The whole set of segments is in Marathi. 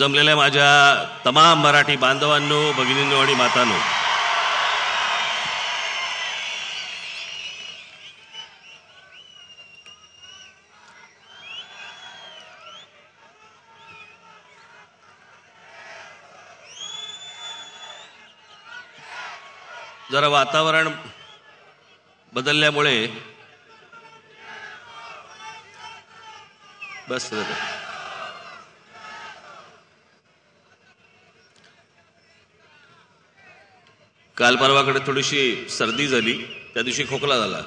जमलेल्या माझ्या तमाम मराठी बांधवांनो, भगिनींनो आणि मातांनो, जरा वातावरण बदलल्यामुळे बस काल परवाकडे थोडीशी सर्दी झाली, त्या दिवशी खोकला झाला.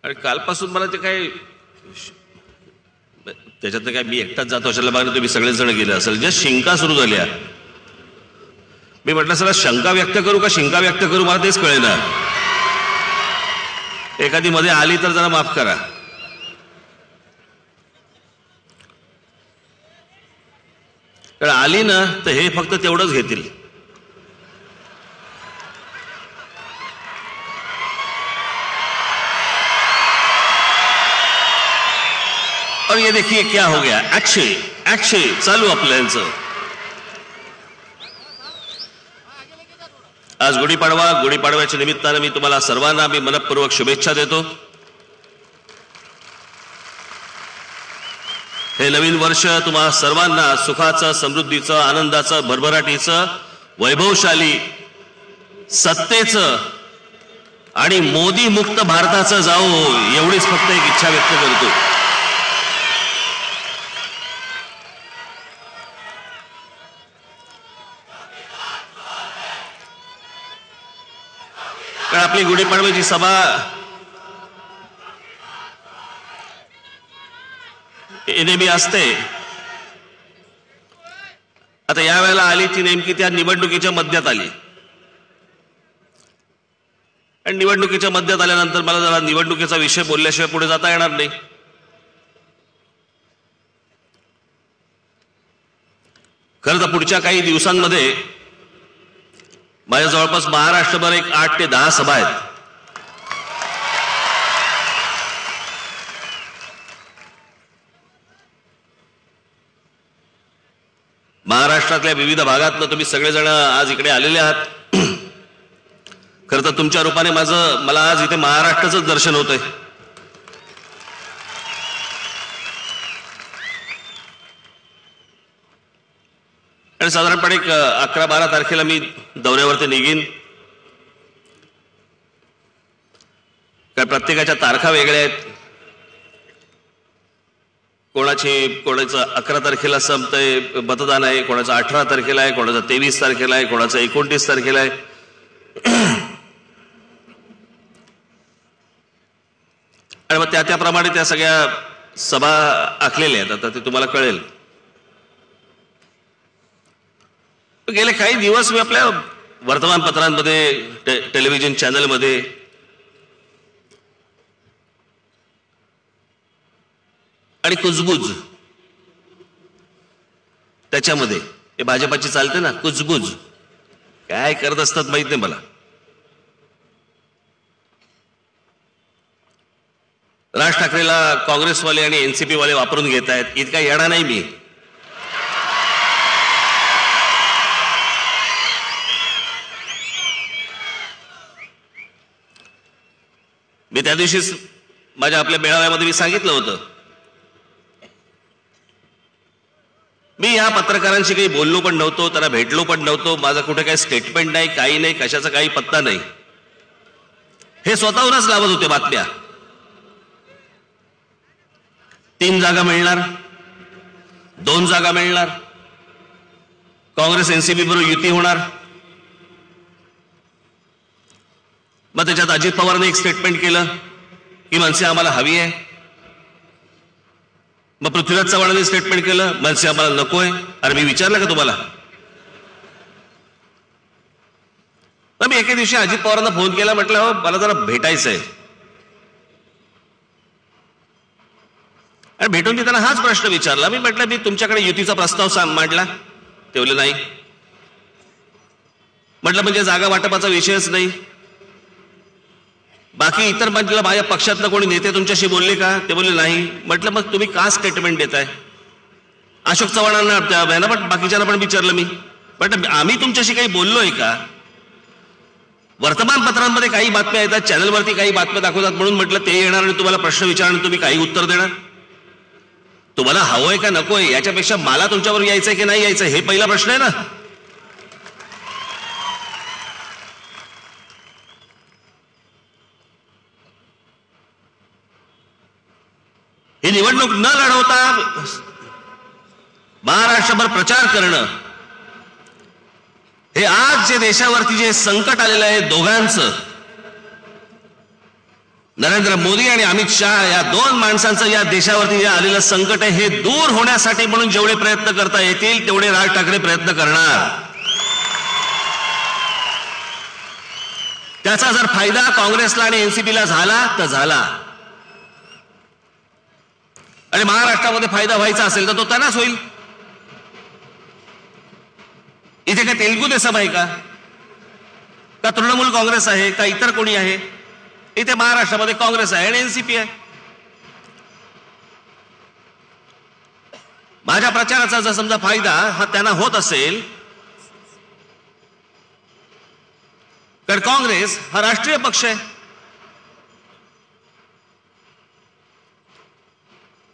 आणि कालपासून मला ते काय त्याच्यात काय मी एकटाच जातो अशाला बाहेर तुम्ही सगळेच जण गेले असेल. ज्या शिंका सुरू झाल्या, मी म्हटलं सर शंका व्यक्त करू का शिंका व्यक्त करू, मला तेच कळेना. एखादी मध्ये आली तर जरा माफ करा. कारण आली ना तर हे फक्त तेवढंच घेतील. और ये देखिए क्या हो गया, अक्षय चालू आपलं यांचं. आज गुढीपाडव्याच्या निमित्तानं मी तुम्हाला सर्वांना मी मनपूर्वक शुभेच्छा देतो. हे नवीन वर्ष तुम्हा सर्वांना सुखाचं, समृद्धीचं, आनंदाचं, भरभराटीचं, वैभवशाली, सत्तेचं आणि मोदी मुक्त भारताचं जाओ, एवढीच फक्त एक इच्छा व्यक्त करतो. कारण आपली गुढीपाडव्याची सभा नेहमी असते. आता या वेळेला आली ती नेमकी त्या निवडणुकीच्या मध्यात आली. आणि निवडणुकीच्या मध्यात आल्यानंतर मला जरा निवडणुकीचा विषय बोलल्याशिवाय पुढे जाता येणार नाही. खरं तर पुढच्या काही दिवसांमध्ये माझ्या जवळपास महाराष्ट्रभर एक 8 ते 10 सभा आहेत. महाराष्ट्रातल्या विविध भागातनं तुम्ही सगळेजण आज इकडे आलेले आहात. खरं तर तुमच्या रूपाने मला आज इथे महाराष्ट्राचं दर्शन होतंय. आणि साधारणपणे 11-12 तारखेला मी दौऱ्यावरती निघीन. कारण प्रत्येकाच्या तारखा वेगळ्या आहेत. कोणाचं 11 तारखेला संपतंय मतदान आहे, कोणाचं 18 तारखेला आहे, कोणाचं 23 तारखेला आहे, कोणाचं 29 तारखेला आहे. आणि मग त्याप्रमाणे त्या सगळ्या सभा आखलेल्या आहेत. आता ते तुम्हाला कळेल. गेले काही दिवस मी आपल्या वर्तमानपत्रांमध्ये, टेलिव्हिजन चॅनलमध्ये आणि कुजबुज त्याच्यामध्ये हे भाजपाची चालते ना, कुजबुज काय करत असतात माहित नाही मला. राज ठाकरेला काँग्रेसवाले आणि एनसीपी वाले वापरून घेत आहेत. इतका येणार नाही मी. त्या दिवशीच माझ्या आपल्या मेळाव्यामध्ये मी सांगितलं होतं, मी या पत्रकारांशी काही बोललो पण नव्हतो, त्यांना भेटलो पण नव्हतो. माझं कुठे काही स्टेटमेंट नाही, काही नाही, कशाचा काही पत्ता नाही. हे स्वतःहूनच लावत होते बातम्या. 3 जागा मिळणार, 2 जागा मिळणार, काँग्रेस एनसीपी बरोबर युती होणार. मग त्याच्यात अजित पवारने एक स्टेटमेंट केलं की मनसे आम्हाला हवी आहे. मग पृथ्वीराज चव्हाणांनी स्टेटमेंट केलं मनसे आम्हाला नकोय. अरे मी विचारलं का तुम्हाला? मग मी एके दिवशी अजित पवारांना फोन केला, म्हटलं हो मला जरा भेटायचंय. आणि भेटून मी त्यांना हाच प्रश्न विचारला. मी म्हटलं मी तुमच्याकडे युतीचा प्रस्ताव मांडला? ते बोलले नाही. म्हटलं म्हणजे जागा वाटपाचा विषयच नाही. बाकी इतर बाजूला माझ्या पक्षातलं कोणी नेते तुमच्याशी बोलले का? ते बोलले नाही. म्हटलं मग तुम्ही का स्टेटमेंट देताय? अशोक चव्हाणांना पण बाकीच्यांना पण विचारलं मी, म्हटलं आम्ही तुमच्याशी काही बोललोय का? वर्तमानपत्रांमध्ये काही बातम्या येतात, चॅनलवरती काही बातम्या दाखवतात म्हणून म्हटलं ते येणार आणि तुम्हाला प्रश्न विचारणार, तुम्ही काही उत्तर देणार. तुम्हाला हवंय का नकोय याच्यापेक्षा मला तुमच्यावर यायचंय की नाही यायचं हे पहिला प्रश्न आहे ना. ही निवडणूक न लढवता महाराष्ट्रभर प्रचार करणं, हे आज जे देशावरती जे संकट आलेलं आहे दोघांचं, नरेंद्र मोदी आणि अमित शहा या दोन माणसांचं या देशावरती जे आलेलं संकट आहे हे दूर होण्यासाठी म्हणून जेवढे प्रयत्न करता येतील तेवढे राज ठाकरे प्रयत्न करणार. त्याचा जर फायदा काँग्रेसला आणि एनसीपीला झाला तर झाला, आणि महाराष्ट्रामध्ये फायदा व्हायचा असेल तर तो त्यांनाच होईल. इथे काय तेलुगू देसम आहे का तृणमूल काँग्रेस आहे का इतर कोणी आहे? इथे महाराष्ट्रामध्ये काँग्रेस आहे आणि एनसीपी आहे. माझ्या प्रचाराचा जर समजा फायदा हा त्यांना होत असेल, कारण काँग्रेस हा राष्ट्रीय पक्ष आहे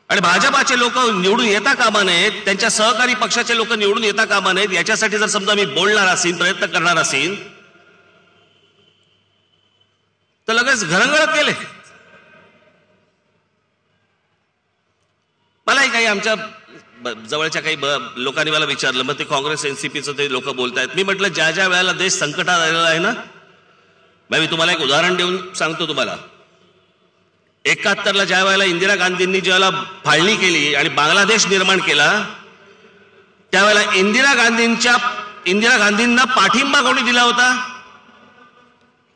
आणि भाजपाचे लोक निवडून येता कामा नयेत, त्यांच्या सहकारी पक्षाचे लोक निवडून येता कामा नयेत. याच्यासाठी जर समजा मी बोलणार असेल, प्रयत्न करणार असेल तर लगेच घरंगळत गेले. मलाही काही आमच्या जवळच्या काही लोकांनी मला विचारलं, मग ते काँग्रेस एनसीपीचं ते लोक बोलतायत. मी म्हटलं ज्या ज्या वेळेला देश संकटात आलेला आहे ना, मी तुम्हाला एक उदाहरण देऊन सांगतो तुम्हाला. 71ला ज्या वेळेला इंदिरा गांधींनी ज्यावेळेला फाळणी केली आणि बांगलादेश निर्माण केला, त्यावेळेला इंदिरा गांधींना पाठिंबा कोणी दिला होता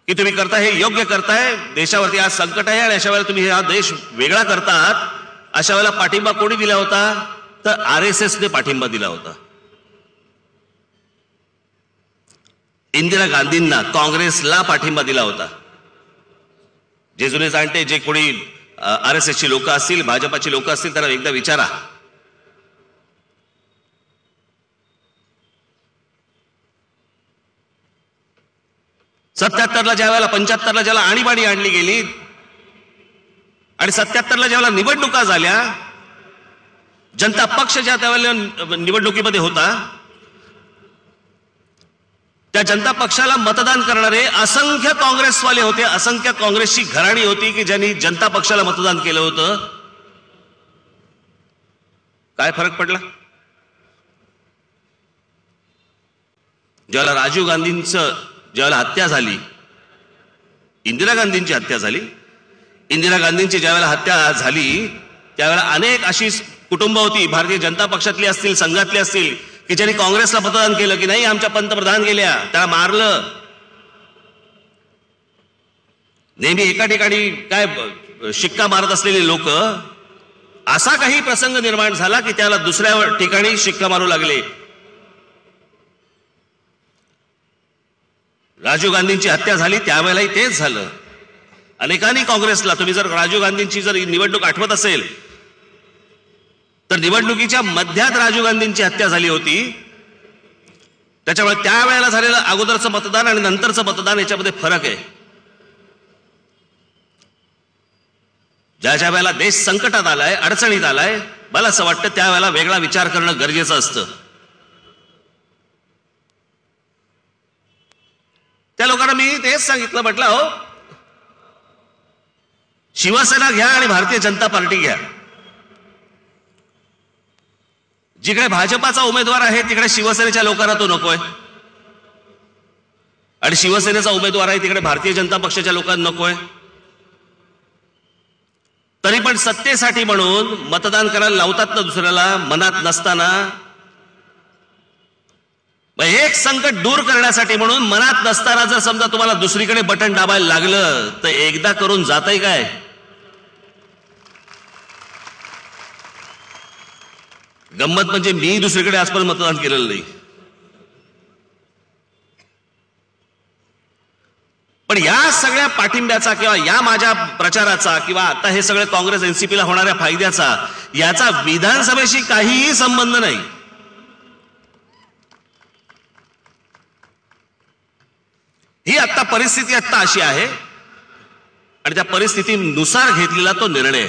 की तुम्ही करता हे योग्य करताय, देशावरती आज संकट आहे आणि अशा वेळेला तुम्ही हा देश वेगळा करतात, अशा वेळेला पाठिंबा कोणी दिला होता? तर RSSने पाठिंबा दिला होता. इंदिरा गांधींना, काँग्रेसला पाठिंबा दिला होता. जे जुने जाणते जे कोणी RSSची लोक असतील, भाजपाची लोक असतील, त्यांना एकदा विचारा. ला ज्यावेळेला 75ला ज्याला आणीबाणी आणली गेली आणि 77ला ज्यावेळेला निवडणुका झाल्या, जनता पक्ष ज्या त्यावेळेला निवडणुकीमध्ये होता, त्या जनता पक्षाला मतदान करणारे असंख्य काँग्रेसवाले होते, असंख्य काँग्रेसची घराणी होती की ज्यांनी जनता पक्षाला मतदान केलं होतं. काय फरक पडला? ज्यावेळेला राजीव गांधींचं ज्यावेळेला हत्या झाली, इंदिरा गांधींची हत्या झाली, इंदिरा गांधींची ज्यावेळेला हत्या झाली त्यावेळेला अनेक अशी कुटुंब होती, भारतीय जनता पक्षातली असतील, संघातली असतील, की ज्यांनी काँग्रेसला मतदान केलं की नाही आमच्या पंतप्रधान गेल्या, त्याला मारलं. नेहमी एका ठिकाणी काय शिक्का मारत असलेले लोक, असा काही प्रसंग निर्माण झाला की त्याला दुसऱ्या ठिकाणी शिक्का मारू लागले. राजीव गांधींची हत्या झाली त्यावेळेलाही तेच झालं. अनेकांनी काँग्रेसला, तुम्ही जर राजीव गांधींची जर निवडणूक आठवत असेल तर निवडणुकीच्या मध्यात राजीव गांधींची हत्या झाली होती. त्याच्यामुळे त्यावेळेला झालेलं अगोदरचं मतदान आणि नंतरचं मतदान याच्यामध्ये फरक आहे. ज्या ज्या वेळेला देश संकटात आलाय, अडचणीत आलाय, मला असं वाटतं त्यावेळेला वेगळा विचार करणं गरजेचं असतं. त्या लोकांना मी तेच सांगितलं, म्हटलं हो शिवसेना घ्या आणि भारतीय जनता पार्टी घ्या. जिकडे भाजपाचा उमेदवार आहे तिकडे शिवसेनेच्या लोकांना तो नकोय, आणि शिवसेनेचा उमेदवार आहे तिकडे भारतीय जनता पक्षाच्या लोकांना नकोय. तरी पण सत्तेसाठी म्हणून मतदान करायला लावतात ना दुसऱ्याला, मनात नसताना. एक संकट दूर करण्यासाठी म्हणून मनात नसताना जर समजा तुम्हाला दुसरीकडे बटन दाबायला लागलं तर एकदा करून जातंय काय? गंमत म्हणजे मी दुसरीकडे आजपर्यंत मतदान केलेलं नाही, पण या सगळ्या पाठिंब्याचा किंवा या माझ्या प्रचाराचा किंवा आता हे सगळे काँग्रेस एनसीपीला होणाऱ्या फायद्याचा याचा विधानसभेशी काहीही संबंध नाही. ही आता परिस्थिती आता अशी आहे आणि त्या परिस्थितीनुसार घेतलेला तो निर्णय.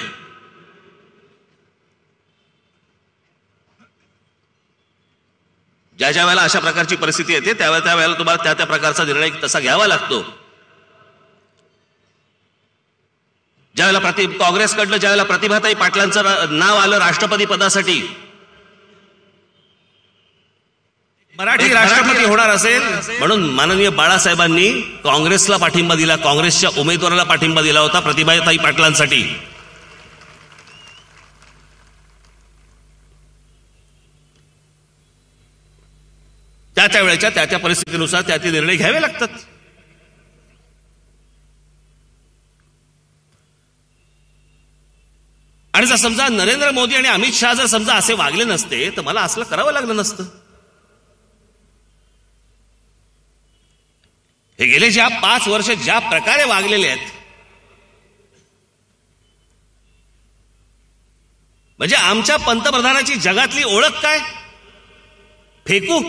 ज्या ज्या वेळेला अशा प्रकारची परिस्थिती येते त्यावेळेला तुम्हाला त्या त्या प्रकारचा निर्णय तसा घ्यावा लागतो. ज्यावेळेला काँग्रेसकडनं ज्यावेळेला प्रतिभाताई पाटलांचं नाव आलं राष्ट्रपती पदासाठी, मराठी राष्ट्रपती होणार असेल म्हणून माननीय बाळासाहेबांनी काँग्रेसला पाठिंबा दिला, काँग्रेसच्या उमेदवाराला पाठिंबा दिला होता प्रतिभाताई पाटलांसाठी. त्या त्या वेळेच्या त्या त्या परिस्थितीनुसार त्या ते निर्णय घ्यावे लागतात. आणि जर समजा नरेंद्र मोदी आणि अमित शहा जर समजा असे वागले नसते तर मला असलं करावं लागलं नसतं. हे गेले ज्या 5 वर्ष ज्या प्रकारे वागलेले आहेत, म्हणजे आमच्या पंतप्रधानाची जगातली ओळख काय? फेकू.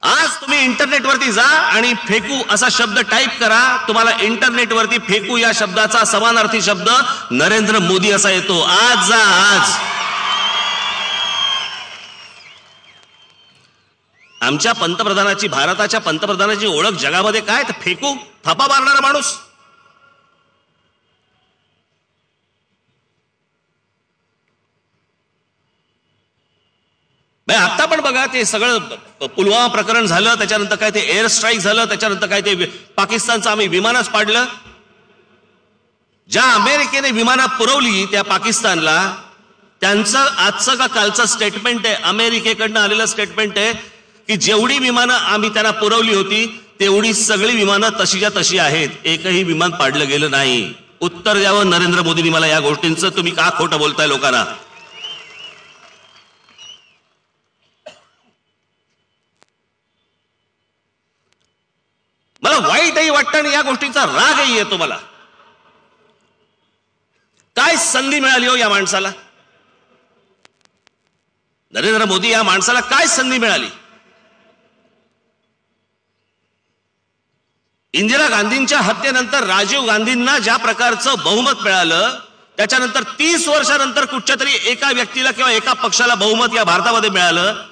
आज तुम्ही इंटरनेटवरती जा आणि फेकू असा शब्द टाईप करा, तुम्हाला इंटरनेटवरती फेकू या शब्दाचा समानार्थी शब्द नरेंद्र मोदी असा येतो. आज जा, आज. आमच्या पंतप्रधानाची, भारताच्या पंतप्रधानाची ओळख जगामध्ये काय? तर फेकू, थापा मारणारा माणूस. आता पण बघा ते सगळं पुलवामा प्रकरण झालं, त्याच्यानंतर काय ते एअर स्ट्राईक झालं, त्याच्यानंतर काय ते पाकिस्तानचं आम्ही विमानच पाडलं. ज्या अमेरिकेने विमानं पुरवली त्या पाकिस्तानला, त्यांचं आजचं का कालचं स्टेटमेंट आहे, अमेरिकेकडनं आलेलं स्टेटमेंट आहे की जेवढी विमानं आम्ही त्यांना पुरवली होती तेवढी सगळी विमानं तशीच्या तशी आहेत, एकही विमान पाडलं गेलं नाही. उत्तर द्यावं नरेंद्र मोदींनी मला या गोष्टींचं. तुम्ही का खोटं बोलताय लोकांना? मला वाईटही वाटतं आणि या गोष्टीचा रागही येतो मला. काय संधी मिळाली हो या माणसाला? नरेंद्र मोदी या माणसाला काय संधी मिळाली? इंदिरा गांधींच्या हत्येनंतर राजीव गांधींना ज्या प्रकारचं बहुमत मिळालं, त्याच्यानंतर 30 वर्षानंतर कुठच्या तरी एका व्यक्तीला किंवा एका पक्षाला बहुमत या भारतामध्ये मिळालं.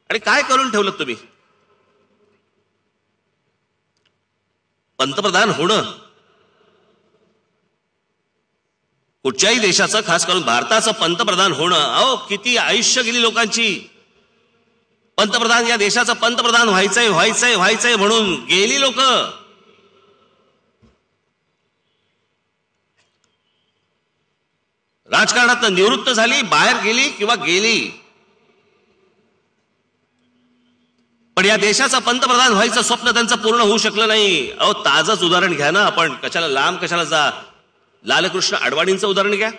आणि काय करून ठेवलं तुम्ही? पंतप्रधान होणं कुठच्याही देशाचं, खास करून भारताचं पंतप्रधान होणं, अहो किती आयुष्य गेली लोकांची. पंतप्रधान, या देशाचं पंतप्रधान व्हायचंय व्हायचंय व्हायचंय म्हणून गेली लोक. राजकारणात निवृत्त झाली, बाहेर गेली किंवा गेली, पण या देशाचा पंतप्रधान व्हायचं स्वप्न त्यांचं पूर्ण होऊ शकलं नाही. अहो ताजंच उदाहरण घ्या ना आपण, कशाला लांब कशाला जा. लालकृष्ण अडवाणींचं उदाहरण घ्या.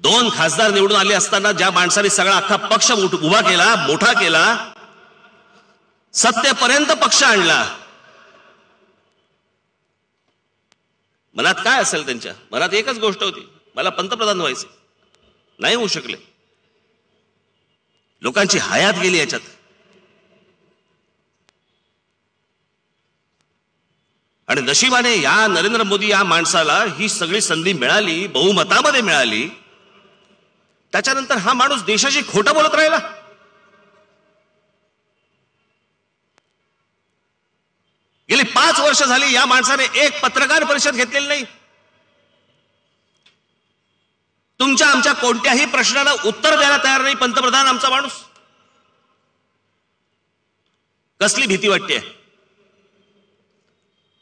दोन खासदार निवडून आले असताना ज्या माणसाने सगळा अख्खा पक्ष उभा केला, मोठा केला, सत्तेपर्यंत पक्ष आणला, मनात काय असेल त्यांच्या? मनात एकच गोष्ट होती, मला पंतप्रधान व्हायचे. नाही होऊ शकले. लोकांची हयात गेली याच्यात. आणि नशिबाने या नरेंद्र मोदी या माणसाला ही सगळी संधी मिळाली, बहुमतामध्ये मिळाली. त्याच्यानंतर हा माणूस देशाशी खोटं बोलत राहिला. गेली 5 वर्ष झाली या माणसाने एक पत्रकार परिषद घेतलेली नाही. तुमच्या आमच्या कोणत्याही प्रश्नाला उत्तर द्यायला तयार नाही पंतप्रधान आमचा माणूस. कसली भीती वाटते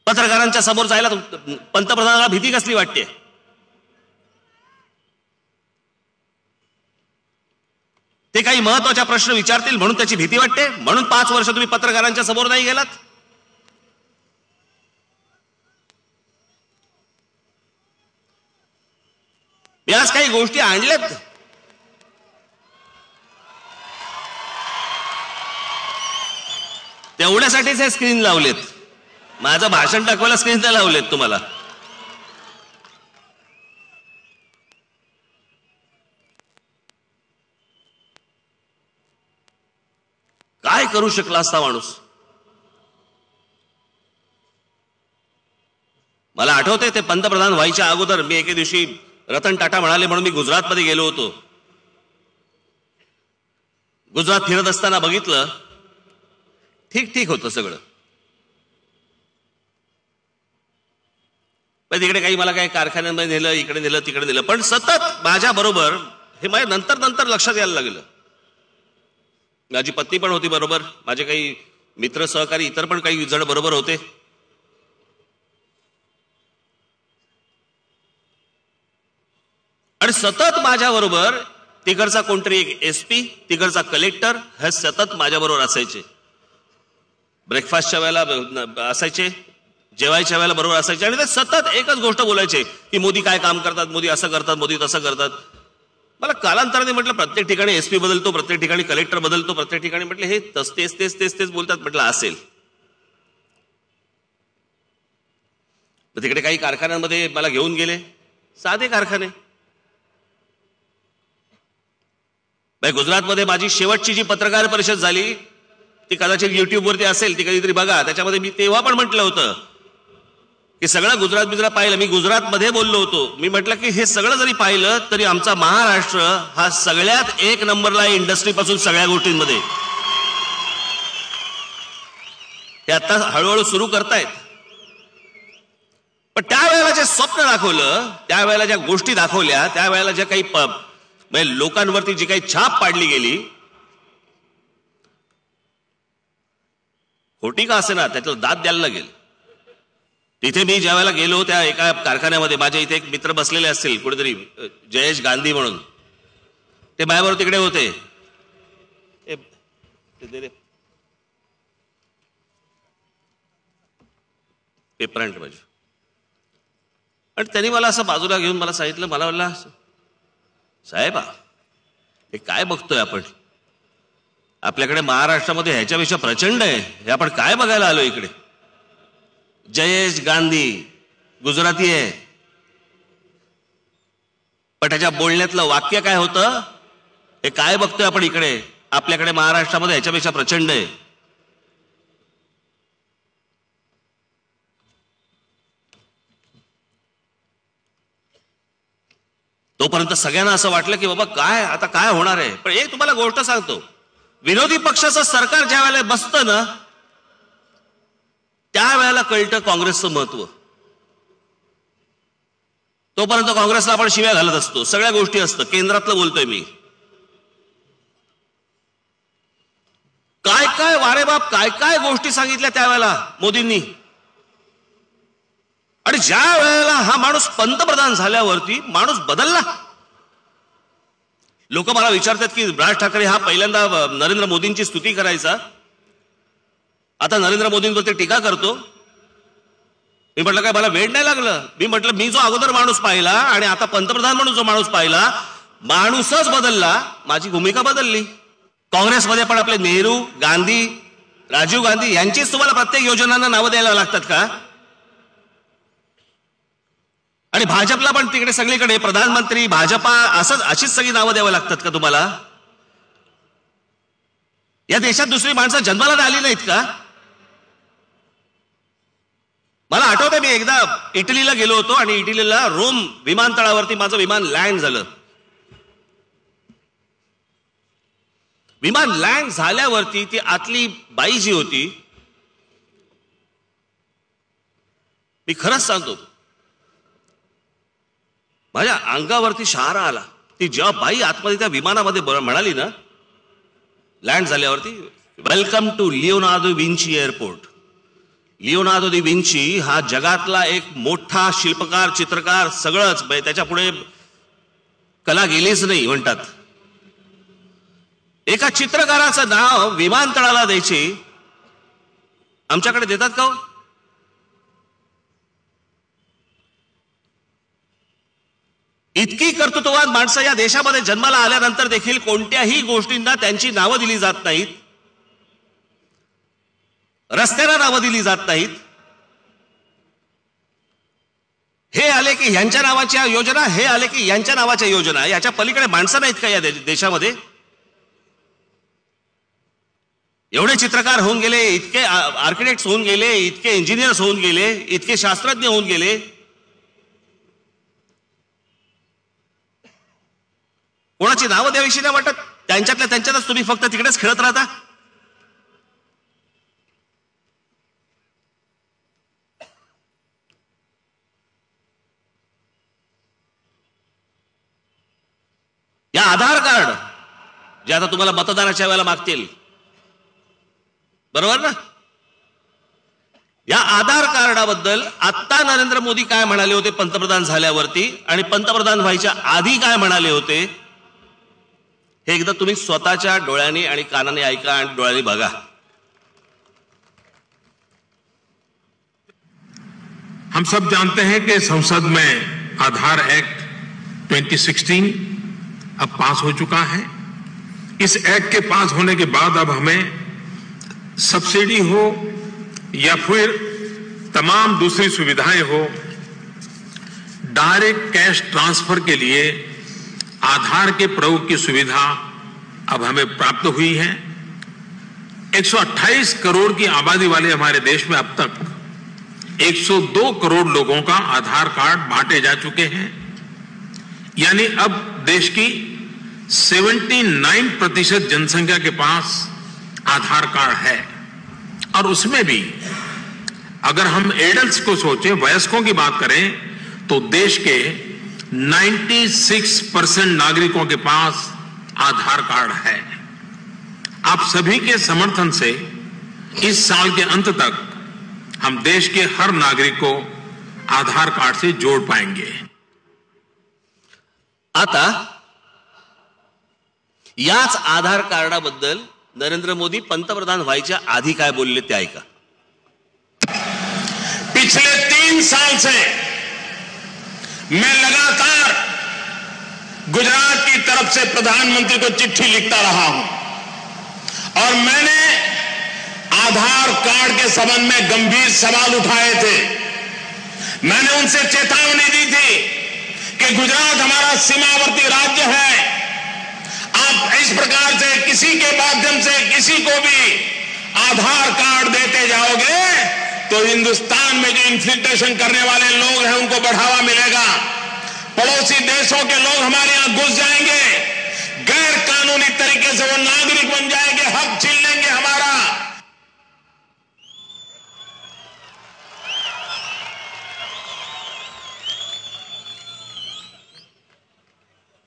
पत्रकारांच्या समोर जायला? पंतप्रधानाला भीती कसली वाटते? ते काही महत्वाचा प्रश्न विचारतील म्हणून त्याची भीती वाटते, म्हणून 5 वर्ष तुम्ही पत्रकारांच्या समोर नाही गेलात. मी आज काही गोष्टी आणल्यात तेवढ्यासाठीच हे स्क्रीन लावलेत. माझं भाषण दाखवायला स्क्रीन नाही लावलेत तुम्हाला. काय करू शकला असता माणूस. मला आठवतंय ते पंतप्रधान व्हायच्या अगोदर मी एके दिवशी रतन टाटा म्हणाले म्हणून मी गुजरातमध्ये गेलो होतो. गुजरात फिरत असताना बघितलं ठीक ठीक होतं सगळं. पण तिकडे काही मला काही कारखान्यांमध्ये नेलं, इकडे नेलं, तिकडे नेलं, पण सतत माझ्या बरोबर हे माझ्या नंतर नंतर लक्षात यायला लागलं. माझी पत्नी पण होती बरोबर, माझे काही मित्र सहकारी इतर पण काही जण बरोबर होते. आणि सतत माझ्या बरोबर तिकडचा कोणतरी एक एसपी, तिकडचा कलेक्टर हे सतत माझ्या बरोबर असायचे. ब्रेकफास्टच्या वेळेला असायचे, जेवायच्या वेळेला बरोबर असायचे आणि ते सतत एकच गोष्ट बोलायचे की मोदी काय काम करतात, मोदी असं करतात, मोदी तसं करतात. मला कालांतराने म्हटलं प्रत्येक ठिकाणी एसपी बदलतो, प्रत्येक ठिकाणी कलेक्टर बदलतो, प्रत्येक ठिकाणी म्हटलं हे तेच तेच तेच तेच बोलतात. म्हटलं असेल. तिकडे काही कारखान्यांमध्ये मला घेऊन गेले, साधे कारखाने. गुजरातमध्ये माझी शेवटची जी पत्रकार परिषद झाली ती कदाचित युट्यूबवरती असेल, ती कधीतरी बघा. त्याच्यामध्ये मी तेव्हा पण म्हटलं होतं की सगळं गुजरात पाहिलं. मी गुजरातमध्ये बोललो होतो. मी म्हटलं की हे सगळं जरी पाहिलं तरी आमचा महाराष्ट्र हा सगळ्यात एक नंबरला इंडस्ट्रीपासून सगळ्या गोष्टींमध्ये. ते आता हळूहळू सुरू करतायत. पण त्यावेळेला जे स्वप्न दाखवलं, त्यावेळेला ज्या गोष्टी दाखवल्या, त्यावेळेला ज्या काही म्हणजे लोकांवरती जी काही छाप पाडली गेली, खोटी का असे ना त्याच्याला दाद द्यायला लागेल. तिथे मी ज्या वेळेला गेलो त्या एका कारखान्यामध्ये माझ्या इथे एक मित्र बसलेले असतील कुठेतरी, जयेश गांधी म्हणून, ते माझ्याबरोबर तिकडे होते. पेपरांट माझी. आणि त्यांनी मला असं बाजूला घेऊन मला सांगितलं, मला म्हणला साहेब हे काय बघतोय आपण, आपल्याकडे महाराष्ट्रामध्ये ह्याच्यापेक्षा प्रचंड आहे, हे आपण काय बघायला आलो इकडे. जयेश गांधी गुजराती आहे, पण त्याच्या बोलण्यातलं वाक्य काय होतं, हे काय बघतोय आपण इकडे, आपल्याकडे महाराष्ट्रामध्ये ह्याच्यापेक्षा प्रचंड आहे. तोपर्यंत सगळ्यांना असं वाटलं की बाबा काय आता काय होणार आहे. पण एक तुम्हाला गोष्ट सांगतो, विरोधी पक्षाचं सरकार ज्या वेळेला बसतं ना त्यावेळेला कळतं काँग्रेसचं महत्व. तोपर्यंत काँग्रेसला आपण शिव्या घालत असतो, सगळ्या गोष्टी असतं. केंद्रातलं बोलतोय मी. काय काय वारे बाप काय काय गोष्टी सांगितल्या त्यावेळेला मोदींनी. आणि ज्या वेळेला हा माणूस पंतप्रधान झाल्यावरती माणूस बदलला. लोक मला विचारतात की राज ठाकरे हा पहिल्यांदा नरेंद्र मोदींची स्तुती करायचा, आता नरेंद्र मोदींवरती टीका करतो. मी म्हटलं काय मला वेळ नाही लागलं. मी म्हटलं मी जो अगोदर माणूस पाहिला आणि आता पंतप्रधान म्हणून जो माणूस पाहिला, माणूसच बदलला, माझी भूमिका बदलली. काँग्रेसमध्ये पण आपले नेहरू, गांधी, राजीव गांधी यांचीच तुम्हाला प्रत्येक योजनांना नावं द्यायला लागतात का. आणि भाजपला पण तिकडे सगळीकडे प्रधानमंत्री, भाजपा असंच अशीच सगळी नावं द्यावं लागतात का तुम्हाला. या देशात दुसरी माणसं जन्माला आली नाहीत का. मला आठवतंय मी एकदा इटलीला गेलो होतो आणि इटलीला रोम विमानतळावरती माझं विमान लँड झालं. विमान लँड झाल्यावरती ती आतली बाई जी होती, मी खरंच सांगतो माझ्या अंगावरती शहारा आला. ती जेव्हा बाई आतमध्ये त्या विमानामध्ये म्हणाली ना लँड झाल्यावरती, welcome to Leonardo Vinci airport. Leonardo da Vinci हा जगातला एक मोठा शिल्पकार, चित्रकार, सगळंच. त्याच्या पुढे कला गेलीच नाही म्हणतात. एका चित्रकाराचं नाव विमानतळाला द्यायची आमच्याकडे देतात का. इतकी कर्तृत्ववान माणसं या देशामध्ये जन्माला आल्यानंतर देखील कोणत्याही गोष्टींना त्यांची नावं दिली जात नाहीत. रस्त्याला नावं दिली जात नाहीत. हे आले की यांच्या नावाच्या योजना, हे आले की यांच्या नावाच्या योजना. याच्या पलीकडे माणसं नाहीत का या देशामध्ये? एवढे चित्रकार होऊन गेले, इतके आर्किटेक्ट्स होऊन गेले, इतके इंजिनियर्स होऊन गेले, इतके शास्त्रज्ञ होऊन गेले. कोणाची नावं द्यावीशी नाही वाटत? त्यांच्यातल्या त्यांच्यातच तुम्ही फक्त तिकडेच खेळत राहता. या आधार कार्ड जे आता तुम्हाला मतदानाच्या वेळेला मागतील, बरोबर ना? या आधार कार्डाबद्दल आता नरेंद्र मोदी काय म्हणाले होते पंतप्रधान झाल्यावरती, आणि पंतप्रधान व्हायच्या आधी काय म्हणाले होते, हे एकदा तुम्ही स्वतःच्या डोळ्यांनी आणि कानाने ऐका आणि डोळ्यांनी बघा. हम सब जानते हैं कि संसद में आधार एक्ट 2016 अब पास हो चुका है. इस एक्ट के पास होने के बाद अब हमें सब्सिडी हो या फिर तमाम दूसरी सुविधाएं हो, डायरेक्ट कैश ट्रांसफर के लिए आधार के प्रयोग की सुविधा अब हमें प्राप्त हुई है. 128 करोड़ की आबादी वाले हमारे देश में अब तक 102 करोड़ लोगों का आधार कार्ड बांटे जा चुके हैं. यानी अब देश की 79% जनसंख्या के पास आधार कार्ड है. और उसमें भी अगर हम एडल्ट्स को सोचें, वयस्कों की बात करें, तो देश के 96% नागरिकों के पास आधार कार्ड है. आप सभी के समर्थन से इस साल के अंत तक हम देश के हर नागरिक को आधार कार्ड से जोड़ पाएंगे. आता याच आधार कार्डाबद्दल नरेंद्र मोदी पंतप्रधान व्हायच्या आधी काय बोलले ते ऐका. पिछले 3 साल से मैं लगातार गुजरात की तरफ से प्रधानमंत्री को चिट्ठी लिखता रहा हूं और मैंने आधार कार्ड के संबंध में गंभीर सवाल उठाए थे. मैंने उनसे चेतावनी दी थी कि गुजरात हमारा सीमावर्ती राज्य है. आप इस प्रकार से किसी के माध्यम से किसी को भी आधार कार्ड देते जाओगे तो हिंदुस्तान में जो इन्फिल्ट्रेशन करने वाले लोग हैं उनको बढ़ावा मिलेगा. पड़ोसी देशों के लोग हमारे यहां घुस जाएंगे, गैर कानूनी तरीके से वो नागरिक बन जाएंगे, हक छीन लेंगे हमारा.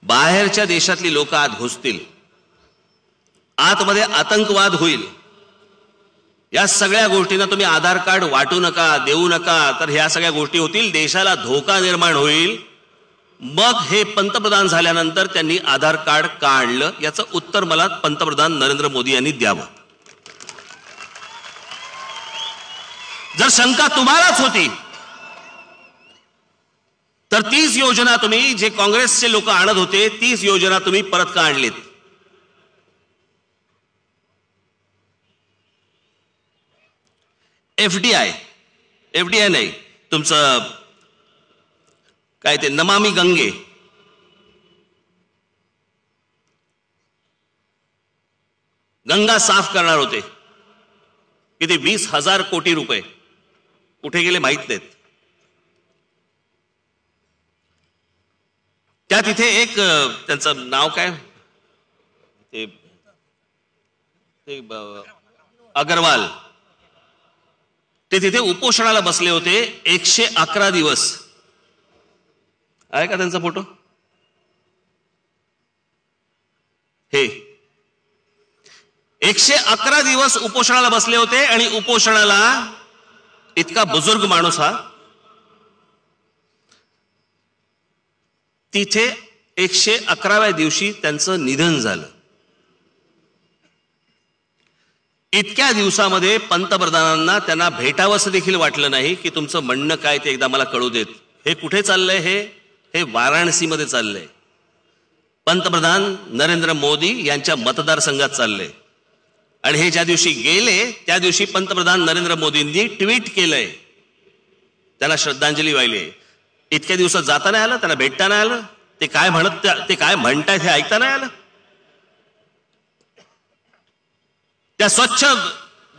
बाहेरच्या देशातली लोक आत घुसतील, आतमध्ये आतंकवाद होईल. या सगळ्या गोष्टींना तुम्ही आधार कार्ड वाटू नका, देऊ नका, तर ह्या सगळ्या गोष्टी होतील, देशाला धोका निर्माण होईल. मग हे पंतप्रधान झाल्यानंतर त्यांनी आधार कार्ड काढलं, याचं उत्तर मला पंतप्रधान नरेंद्र मोदी यांनी द्यावं. जर शंका तुम्हालाच होती तर तीच योजना तुम्ही, जे काँग्रेसचे लोक आणत होते, तीच योजना तुम्ही परत का आणलीत? एफडीआय नाही, तुमचं काय ते नमामि गंगे, गंगा साफ करणार होते, किती 20,000 कोटी रुपये कुठे गेले माहित नाहीत. त्या तिथे एक त्यांचं नाव काय, ते अग्रवाल, ते तिथे उपोषणाला बसले होते 111 दिवस. आहे का त्यांचा फोटो? हे 111 दिवस उपोषणाला बसले होते. आणि उपोषणाला इतका बुजुर्ग माणूस हा, तिथे 111व्या दिवशी त्यांचं निधन झालं. इतक्या दिवसामध्ये पंतप्रधानांना त्यांना भेटावंसं देखील वाटलं नाही की तुमचं म्हणणं काय ते एकदा मला कळू देत. हे कुठे चाललंय? हे वाराणसीमध्ये पंतप्रधान नरेंद्र मोदी यांच्या मतदारसंघात चाललंय. आणि हे ज्या दिवशी गेले त्या दिवशी पंतप्रधान नरेंद्र मोदींनी ट्विट केलंय, त्याला श्रद्धांजली वाहिली. इतक्या दिवसात जाता नाही आलं, त्याला भेटता नाही आलं, ते काय म्हणतायत हे ऐकता नाही आलं. त्या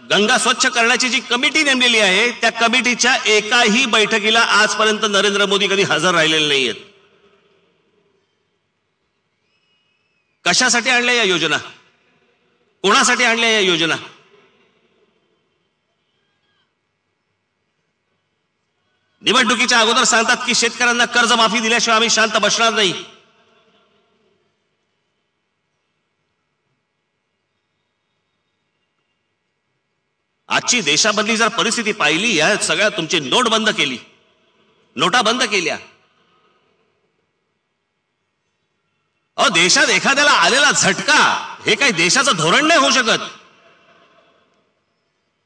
गंगा स्वच्छ करण्याची जी कमिटी नेमलेली आहे त्या कमिटीच्या एकाही बैठकीला आजपर्यंत नरेंद्र मोदी कधी हजर राहिलेले नाहीयेत. कशासाठी आणल्या या योजना, कोणासाठी आणल्या या योजना? निवडणुकीच्या अगोदर सांगतात की शेतकऱ्यांना कर्जमाफी दिल्याशिवाय आम्ही शांत बसणार नाही. आजची देशामधली जर परिस्थिती पाहिली, या सगळ्या तुमची नोट बंद केली, नोटा बंद केल्या. देशात एखाद्याला आलेला झटका हे काही देशाचं धोरण नाही होऊ शकत.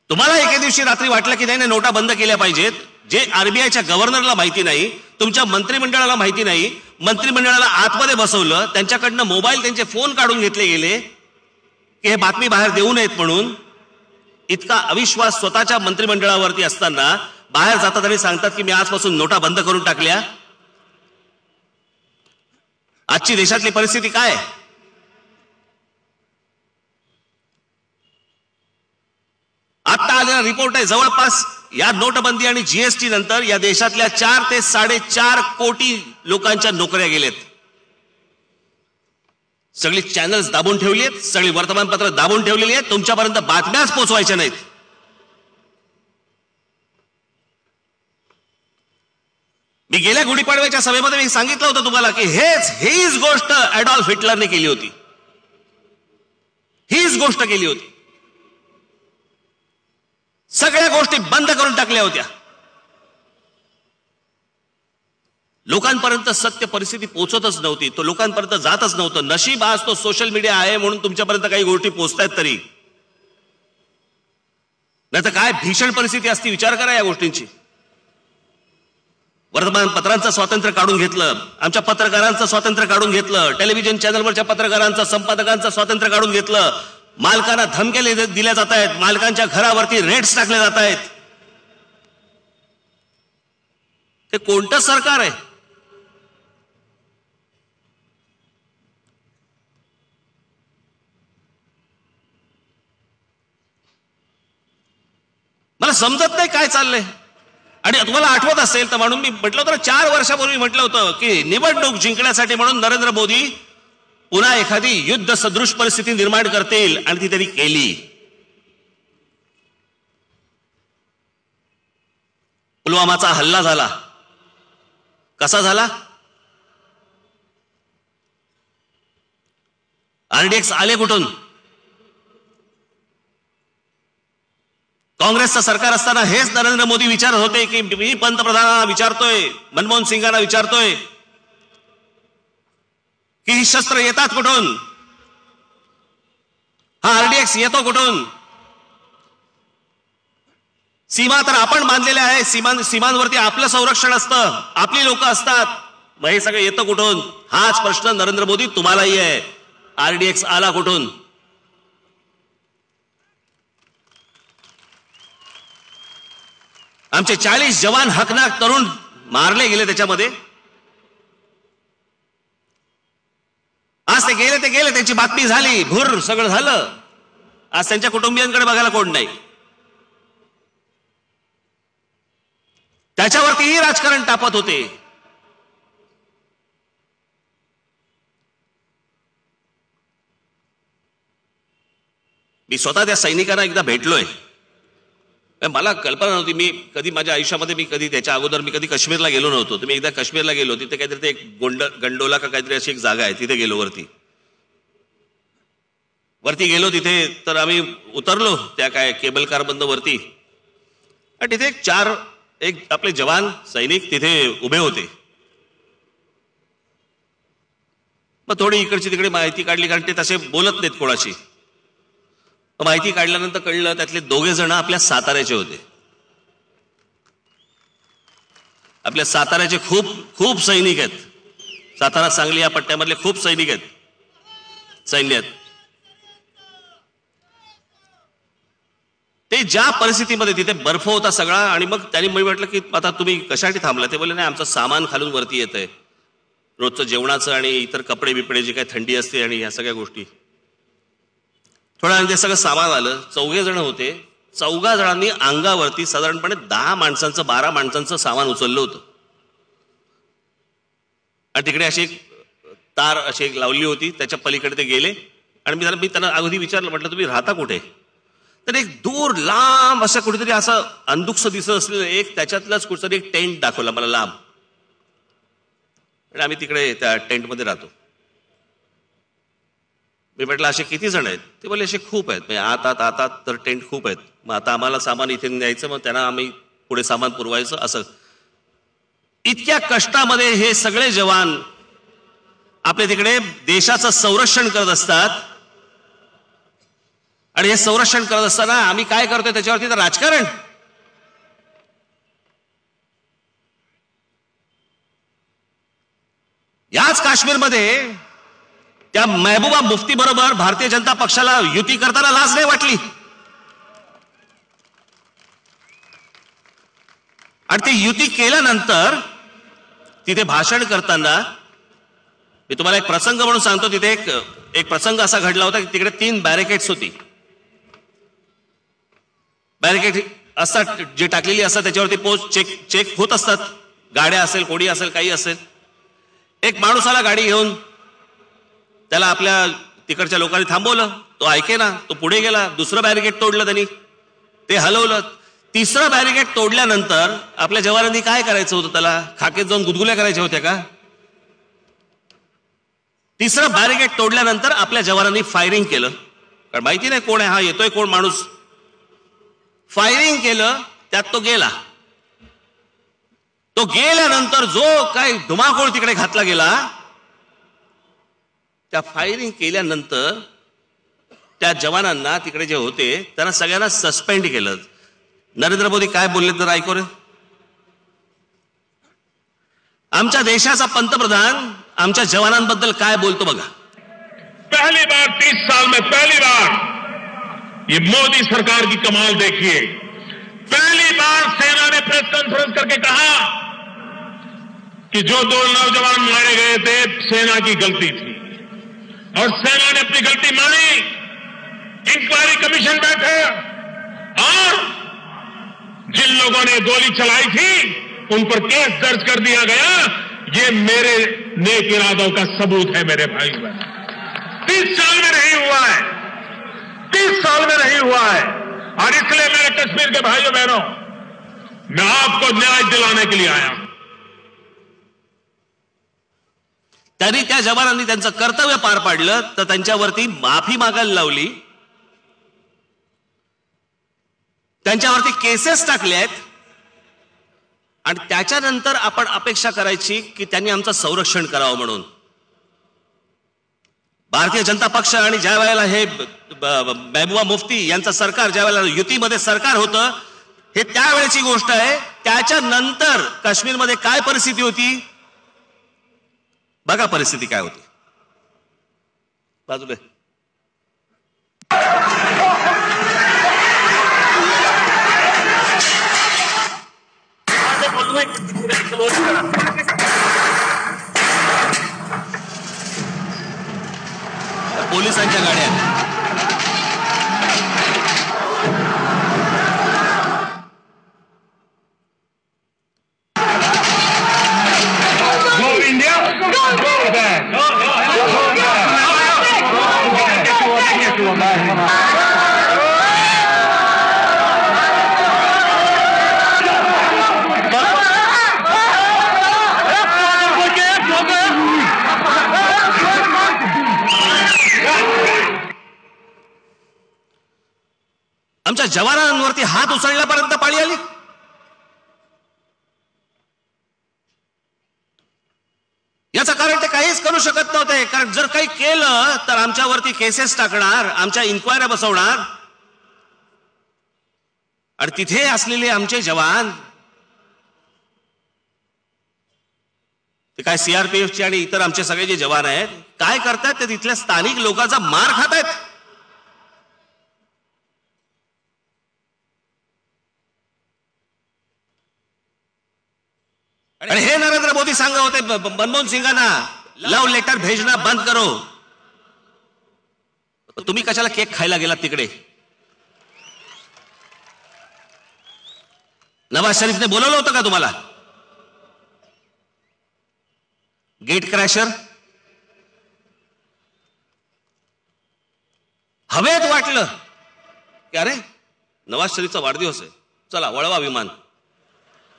तुम्हाला एके दिवशी रात्री वाटलं की नाही नोटा बंद केल्या पाहिजेत, जे आरबीआयच्या गव्हर्नरला माहिती नाही, तुमच्या मंत्रिमंडळाला माहिती नाही, मंत्रिमंडळाला आतमध्ये बसवलं, त्यांच्याकडनं मोबाईल त्यांचे फोन काढून घेतले गेले की हे बातमी बाहेर देऊ नयेत म्हणून. इतका अविश्वास स्वतःच्या मंत्रिमंडळावरती असताना बाहेर जातात आणि सांगतात की मी आजपासून नोटा बंद करून टाकल्या. आजची देशातली परिस्थिती काय? आता आलेला रिपोर्ट आहे, जवळपास या नोटबंदी आणि जीएसटी नंतर या देशातल्या 4 ते 4.5 कोटी लोकांच्या नोकऱ्या गेलेत. सगळी चॅनल्स दाबून ठेवली आहेत, सगळी वर्तमानपत्र दाबून ठेवलेली आहेत, तुमच्यापर्यंत बातम्याच पोहोचवायच्या नाहीत. मी गेल्या गुढीपाडव्याच्या सभेमध्ये मी सांगितलं होतं तुम्हाला की हीच गोष्ट ॲडॉल्फ हिटलरने केली होती, हीच गोष्ट केली होती. सगळ्या गोष्टी बंद करून टाकल्या होत्या. लोकांपर्यंत सत्य परिस्थिती पोहोचतच नव्हती, तो लोकांपर्यंत जातच नव्हतं. नशीब आज तो सोशल मीडिया आहे म्हणून तुमच्यापर्यंत काही गोष्टी पोहोचतायत तरी, नाही तर काय भीषण परिस्थिती असती विचार करा या गोष्टींची. वर्तमानपत्रांचं स्वातंत्र्य काढून घेतलं, आमच्या पत्रकारांचं स्वातंत्र्य काढून घेतलं, टेलिव्हिजन चॅनलवरच्या पत्रकारांचं, संपादकांचं स्वातंत्र्य काढून घेतलं, मालकांना धमक्या दिल्या जात आहेत, मालकांच्या घरावरती रेड्स टाकले जात आहेत. ते कोणतं सरकार आहे? मला समजत नाही काय चाललंय. आणि तुम्हाला आठवत असेल तर म्हणून मी म्हटलं होतं 4 वर्षापूर्वी म्हटलं होतं की निवडणूक जिंकण्यासाठी म्हणून नरेंद्र मोदी पुन्हा एखादी युद्ध सदृश परिस्थिती निर्माण करतील, आणि ती त्यांनी केली. पुलवामाचा हल्ला झाला. कसा झाला? आरडीएक्स आले कुठून? काँग्रेसचं सरकार असताना हेच नरेंद्र मोदी विचारत होते की मी पंतप्रधानांना विचारतोय, मनमोहन सिंगांना विचारतोय की ही शस्त्र येतात कुठून, हा आरडीएक्स येतो कुठून? सीमा तर आपण बांधलेल्या आहे, सीमांवरती आपलं संरक्षण असतं, आपली लोक असतात, मग हे सगळं येतं कुठून? हाच प्रश्न नरेंद्र मोदी तुम्हालाही आहे. आरडीएक्स आला कुठून? आमचे 40 जवान हकनाक तरुण मारले गेले त्याच्यामध्ये. आज ते गेले त्यांची बातमी झाली, भुर सगळं झालं. आज त्यांच्या कुटुंबियांकडे बघायला कोण नाही. त्याच्यावरतीही राजकारण तापत होते. मी स्वतः त्या सैनिकांना एकदा भेटलोय. मला कल्पना नव्हती, मी कधी माझ्या आयुष्यामध्ये मी कधी त्याच्या अगोदर मी कधी काश्मीरला गेलो नव्हतो. तर मी एकदा काश्मीरला गेलो, तिथे काहीतरी ते एक गंडोला का काहीतरी अशी एक जागा आहे, तिथे गेलो. वरती गेलो तिथे, तर आम्ही उतरलो त्या काय केबल कार बंद वरती, आणि तिथे एक आपले जवान सैनिक तिथे उभे होते. मग थोडी इकडची तिकडे माहिती काढली, कारण ते तसे बोलत नाहीत कोणाशी. माहिती काढल्यानंतर कळलं त्यातले 2 जण आपल्या साताऱ्याचे होते. आपल्या साताऱ्याचे खूप सैनिक आहेत. सातारा सांगली या पट्ट्यामधले खूप सैनिक आहेत, सैन्यात. ते ज्या परिस्थितीमध्ये तिथे बर्फ होता सगळा, आणि मग त्यांनी मी म्हटलं की आता तुम्ही कशासाठी थांबला? ते बोलले नाही, आमचं सामान खालून वरती येत आहे, रोजचं जेवणाचं आणि इतर कपडे बिपडे जे काही थंडी असते आणि ह्या सगळ्या गोष्टी. थोड्या वेळाने ते सगळं सामान आलं. 4 जण होते. 4 जणांनी अंगावरती साधारणपणे 10 माणसांचं 12 माणसांचं सामान उचललं होतं. आणि तिकडे अशी एक तार अशी एक लावली होती, त्याच्या पलीकडे ते गेले. आणि मी त्यांना अगदी विचारलं, म्हटलं तुम्ही राहता कुठे? तर एक दूर लांब असं कुठेतरी असं अंधुकसं दिसत असलेलं एक त्याच्यातलाच कुठेतरी एक टेंट दाखवला मला लांब. आणि आम्ही तिकडे त्या टेंटमध्ये राहतो. मी म्हटलं असे किती जण आहेत? ते बोलले असे खूप आहेत, म्हणजे आत तर टेंट खूप आहेत. मग आता आम्हाला सामान इथे न्यायचं, मग त्यांना आम्ही पुढे सामान पुरवायचं. असं इतक्या कष्टामध्ये हे सगळे जवान आपले तिकडे देशाचं संरक्षण करत असतात. आणि हे संरक्षण करत असताना आम्ही काय करतोय त्याच्यावरती तर राजकारण. याच काश्मीरमध्ये त्या महबूबा मुफ्ती बरोबर भारतीय जनता पक्षाला युती करताना लाज नाही वाटली. आणि ती युती केल्यानंतर तिथे भाषण करताना मी तुम्हाला एक प्रसंग म्हणून सांगतो. तिथे एक प्रसंग असा घडला होता की तिकडे 3 बॅरिकेड्स होती. बॅरिकेड असतात जे टाकलेली असतात, त्याच्यावरती पोस्ट चेक होत असतात. गाड्या असेल, कोणी असेल, काही असेल. एक माणूस आला गाडी घेऊन, त्याला आपल्या तिकडच्या लोकांनी थांबवलं. तो ऐके ना, तो पुढे गेला. दुसरं बॅरिकेड तोडलं त्यांनी, ते हलवलं. तिसरं बॅरिकेड तोडल्यानंतर आपल्या जवानांनी काय करायचं होतं? त्याला खाकेत जाऊन गुदगुल्या करायच्या होत्या का? तिसरं बॅरिकेड तोडल्यानंतर आपल्या जवानांनी फायरिंग केलं. कारण माहिती नाही कोण आहे, हा येतोय कोण माणूस. फायरिंग केलं, त्यात तो गेला. तो गेल्यानंतर जो काही धुमाकूळ तिकडे घातला गेला, त्या फायरिंग केल्यानंतर त्या जवानांना तिकडे जे होते त्यांना सगळ्यांना सस्पेंड केलं. नरेंद्र मोदी काय बोलले तर ऐकू रे. आमच्या देशाचा पंतप्रधान आमच्या जवानांबद्दल काय बोलतो बघा. पहली बार 30 साल में पहली बार ये मोदी सरकार की कमाल देखिए. पहली बार सेना ने प्रेस कॉन्फ्रेंस करके कहा कि जो 2 नौजवान मारे गए थे सेना की गलती थी, और सेना ने अपनी गलती मानी. इंक्वायरी कमीशन बैठे और जिन लोगों ने गोली चलाई थी उन पर केस दर्ज कर दिया गया. ये मेरे नेक इरादों का सबूत है मेरे भाई बहन. 30 साल में नहीं हुआ है, 30 साल में नहीं हुआ है. और इसलिए मेरे कश्मीर के भाइयों बहनों, मैं आपको न्याय दिलाने के लिए आया हूं. तरी त्या जवानांनी त्यांचं कर्तव्य पार पाडलं, तर त्यांच्यावरती माफी मागायला लावली, त्यांच्यावरती केसेस टाकल्यात. आणि त्याच्यानंतर आपण अपेक्षा करायची की त्यांनी आमचं संरक्षण करावं म्हणून. भारतीय जनता पक्ष आणि ज्या वेळेला हे महबूबा मुफ्ती यांचं सरकार, ज्या वेळेला युतीमध्ये सरकार होतं, हे त्यावेळेची गोष्ट आहे. त्याच्यानंतर काश्मीरमध्ये काय परिस्थिती होती बघा. परिस्थिती काय होती बाजूला. पोलिसांच्या गाड्या. Go India! Go back! आमच्या जवानांवरती हात उचलण्यापर्यंत पाळी आली. याचं कारण ते काहीच करू शकत नव्हते. कारण जर काही केलं तर आमच्यावरती केसेस टाकणार, आमच्या इन्क्वायऱ्या बसवणार. आणि तिथे असलेले आमचे जवान, ते काय सीआरपीएफचे आणि इतर आमचे सगळे जे जवान आहेत, काय करतात ते तिथल्या स्थानिक लोकांचा मार खात आहेत. सांगा होते मनमोहन सिंगांना लव लेटर भेजना बंद करो. तुम्ही कशाला केक खायला गेलात तिकडे? नवाज शरीफने बोलवलं होतं का तुम्हाला? गेट क्रॅशर हवेत वाटलं की अरे नवाज शरीफचा वाढदिवस आहे, चला वळवा विमान.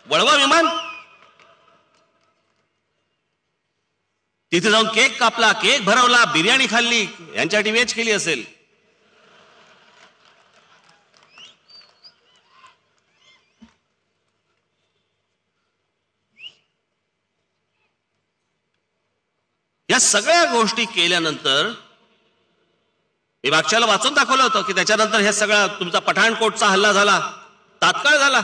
वळवा विमान, तिथे जाऊन केक कापला, केक भरवला, बिर्याणी खाल्ली, यांच्यासाठी वेज केली असेल. या सगळ्या गोष्टी केल्यानंतर मी मागच्याला वाचून दाखवलं होतं की त्याच्यानंतर हे सगळा तुमचा पठाणकोटचा हल्ला झाला, तात्काळ झाला.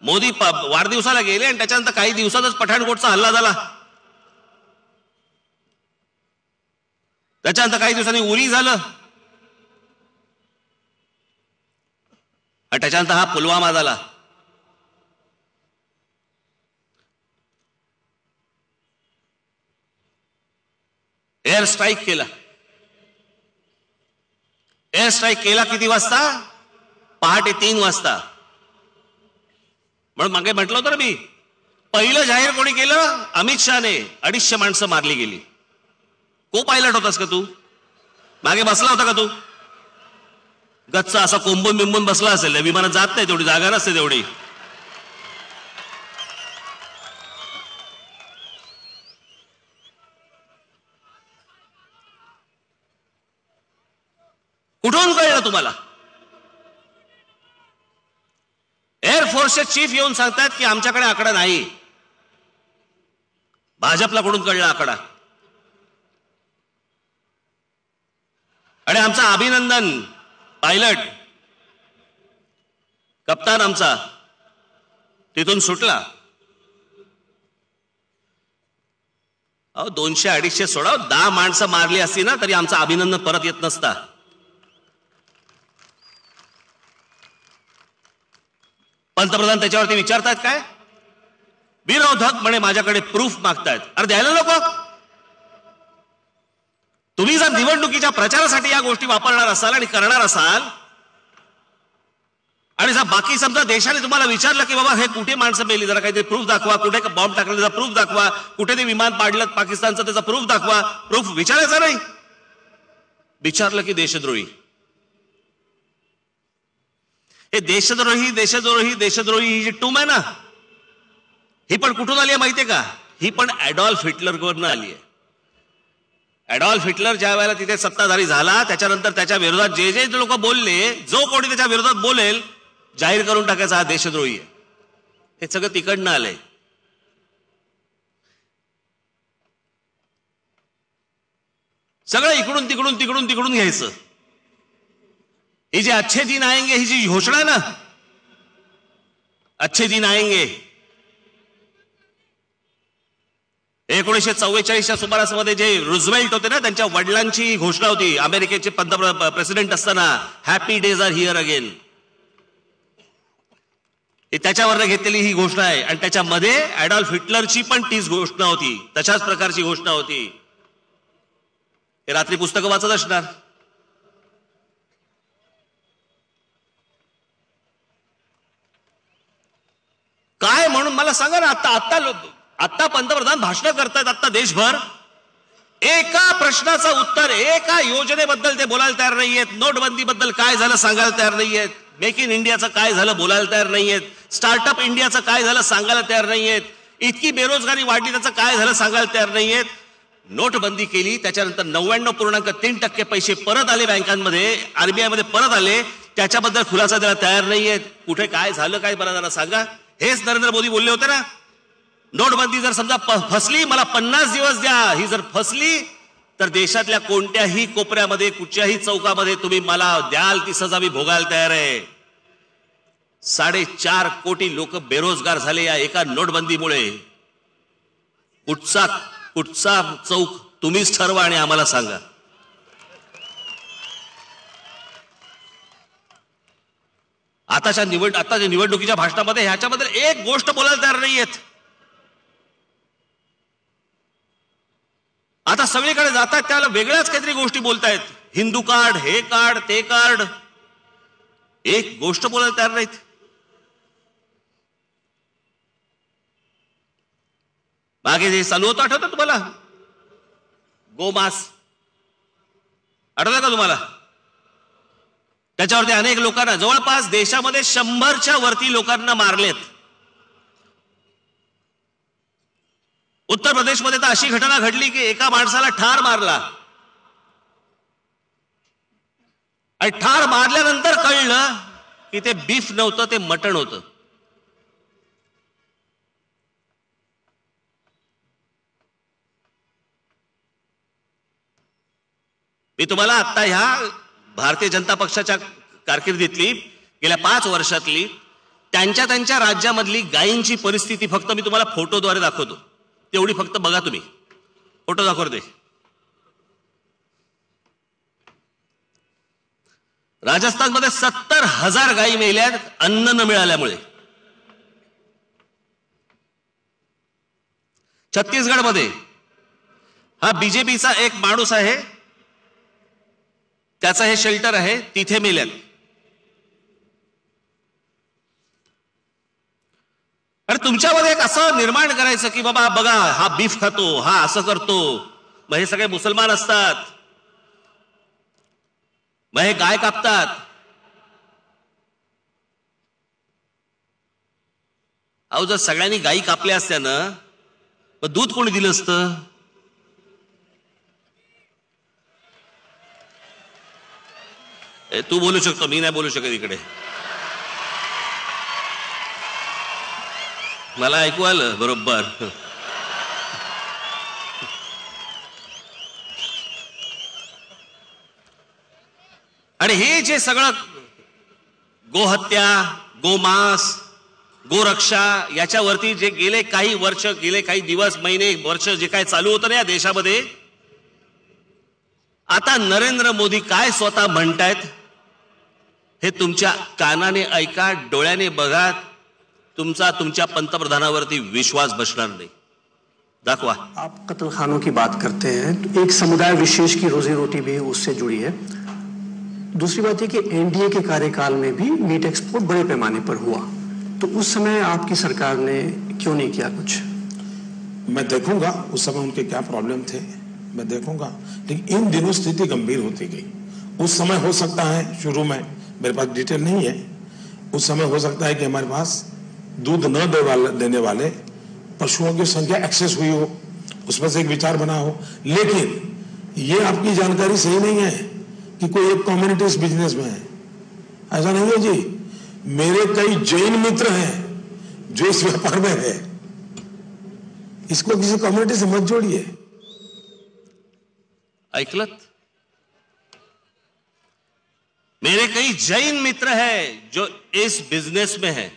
मोदी वाढदिवसाला गेले आणि त्याच्यानंतर काही दिवसातच पठाणकोटचा हल्ला झाला. त्याच्यानंतर काही दिवसांनी उरी झालं आणि त्याच्यानंतर हा पुलवामा झाला. एअर स्ट्राईक केला. एअर स्ट्राईक केला किती वाजता? पहाटे 3 वाजता. म्हणून मागे म्हटलं होतं ना मी, पहिलं जाहीर कोणी केलं? अमित शहाने. 250 माणसं मारली गेली. को पायलट होतास का तू? मागे बसला होता का तू? गच्चा असा कोंबून बिंबून बसला असेल. विमानात जात नाही, तेवढी जागा नसते तेवढी. कुठून कळलं तुम्हाला? एअरफोर्सचे चीफ येऊन सांगतात की आमच्याकडे आकडा नाही. भाजपला कुठून कळला आकडा? आणि आमचा अभिनंदन पायलट कप्तान आमचा तिथून सुटला. 200-250 सोडा, 10 माणसं मारली असती ना तरी आमचं अभिनंदन परत येत नसता. पंतप्रधान त्याच्यावरती विचारतात काय? विरोधक म्हणे माझ्याकडे प्रूफ मागतायत. अरे द्यायला नको? तुम्ही जर निवडणुकीच्या प्रचारासाठी या गोष्टी वापरणार असाल आणि करणार असाल आणि जर बाकी समजा देशाने तुम्हाला विचारलं की बाबा हे कुठे माणसं मेली, जरा काहीतरी प्रूफ दाखवा, कुठे बॉम्ब टाकला त्याचा प्रूफ दाखवा, कुठे ते विमान पाडलं पाकिस्तानचं त्याचा प्रूफ दाखवा. प्रूफ विचारायचा नाही. विचारलं की देशद्रोही. हे देशद्रोही देशद्रोही देशद्रोही ही जी टूम आहे ना, ही पण कुठून आली आहे माहितीये का? ही पण ॲडॉल्फ हिटलरवरनं आली आहे. ॲडॉल्फ हिटलर ज्या वेळेला तिथे सत्ताधारी झाला त्याच्यानंतर त्याच्या विरोधात जे जे लोक बोलले, जो कोणी त्याच्या विरोधात बोलेल जाहीर करून टाकायचा हा देशद्रोही आहे. हे सगळं तिकडनं आलंय. सगळं इकडून तिकडून तिकडून तिकडून घ्यायचं. ही जे अच्छे दिन आएंगे ही जी घोषणा आहे ना, अच्छे दिन आएंगे, 1944च्या सुमारासमध्ये जे रुझवेल्ट होते ना त्यांच्या वडिलांची ही घोषणा होती. अमेरिकेचे प्रेसिडेंट असताना happy days are here again. त्याच्यावर घेतलेली ही घोषणा आहे आणि त्याच्यामध्ये ॲडॉल्फ हिटलरची पण तीच घोषणा होती, तशाच प्रकारची घोषणा होती. हे रात्री पुस्तकं वाचत असणार. काय म्हणून मला सांगा ना. आता पंतप्रधान भाषण करतायत आता देशभर. एका प्रश्नाचं उत्तर, एका योजनेबद्दल ते बोलायला तयार नाहीयेत. नोटबंदीबद्दल काय झालं सांगायला तयार नाहीयेत. मेक इन इंडियाचं काय झालं बोलायला तयार नाहीयेत. स्टार्टअप इंडियाचं काय झालं सांगायला तयार नाहीयेत. इतकी बेरोजगारी वाढली त्याचं काय झालं सांगायला तयार नाहीयेत. नोटबंदी केली त्याच्यानंतर 99.3% पैसे परत आले बँकांमध्ये, आरबीआय मध्ये परत आले, त्याच्याबद्दल खुलासा द्यायला तयार नाहीयेत. कुठे काय झालं काय बरं जरा सांगा. हेच नरेंद्र मोदी बोलले होते ना. नोटबंदी जर समजा फसली, मला 50 दिवस द्या. ही जर फसली तर देशातल्या कोणत्याही कोपऱ्यामध्ये कुठच्याही चौकामध्ये तुम्ही मला द्याल ती सजा मी भोगायला तयार आहे. 4.5 कोटी लोक बेरोजगार झाले या एका नोटबंदीमुळे. कुठचा चौक तुम्हीच ठरवा आणि आम्हाला सांगा. आताच्या निवडणुकीच्या भाषणामध्ये ह्याच्याबद्दल एक गोष्ट बोलायला तयार नाहीयेत. आता सगळीकडे जातात त्याला वेगळ्याच काहीतरी गोष्टी बोलतायत, हिंदू कार्ड, हे कार्ड, ते कार्ड, एक गोष्ट बोलायला तयार नाहीत. मागे जे चालू होतं आठवतं तुम्हाला, गोमास, आठवतं का तुम्हाला? त्याच्यावरती अनेक लोकांना, जवळपास देशामध्ये 100च्या वरती लोकांना मारलेत. उत्तर प्रदेशमध्ये तर अशी घटना घडली की एका माणसाला ठार मारला आणि ठार मारल्यानंतर कळलं की ते बीफ नव्हतं, ते मटण होतं. मी तुम्हाला आता ह्या भारतीय जनता पक्षाच्या कारकिर्दीतली गेल्या 5 वर्षातली त्यांच्या राज्यामधली गायींची परिस्थिती फक्त मी तुम्हाला फोटोद्वारे दाखवतो, तेवढी फक्त बघा तुम्ही. फोटो दाखवते. राजस्थानमध्ये 70,000 गायी मेल्यात अन्न न मिळाल्यामुळे. छत्तीसगडमध्ये हा बीजेपीचा एक माणूस आहे, त्याचं हे शेल्टर आहे, तिथे मेल्यात. अरे तुमच्यामध्ये एक असं निर्माण करायचं की बाबा बघा हा बीफ खातो, हा असं करतो, मग हे सगळे मुसलमान असतात, मग हे गाय कापतात. अहो जर सगळ्यांनी गायी कापल्या असत्या ना, मग दूध कोणी दिलं असतं? तू बोलू शकतो, मी नाही बोलू शकत इकडे. मला ऐकू आलं बरोबर. आणि हे जे सगळं गोहत्या, गोमांस, गोरक्षा याच्यावरती जे गेले काही वर्ष, गेले काही दिवस, महिने, वर्ष जे काय चालू होतं ना या देशामध्ये, आता नरेंद्र मोदी काय स्वतः म्हणतायत हे तुमच्या कानाने ऐका, डोळ्याने बघा, तुमच्या पंतप्रधानावरती विश्वास बसणार नाही. दाखवा. आप कत्ल खानों की बात करते हैं, तो एक समुदाय विशेष की रोजी रोटी भी उससे जुड़ी है. दूसरी बात है कि एनडीए के कार्यकाल में भी मीट एक्सपोर्ट बड़े पैमाने पर हुआ, तो उस समय आपकी सरकार ने क्यों नहीं किया कुछ? मैं देखूंगा उस समय उनके क्या प्रॉब्लम थे, मैं देखूंगा, लेकिन इन दिनों स्थिति गंभीर होती गई. उस समय हो सकता है, शुरू में मेरे पास डिटेल नहीं है, उस समय हो सकता है कि हमारे पास दूध न देने वाले पशुओं की संख्या एक्सेस हुई हो, उसमें से एक विचार बना हो. लेकिन ये आपकी जानकारी सही नहीं है कि कोई एक कम्युनिटी इस बिजनेस में है, ऐसा नहीं है जी. मेरे कई जैन मित्र हैं जो इस व्यापार में है. इसको किसी कम्युनिटी से मत जोड़िए. ऐकलत? मेरे कई जैन मित्र हैं जो इस बिजनेस में है.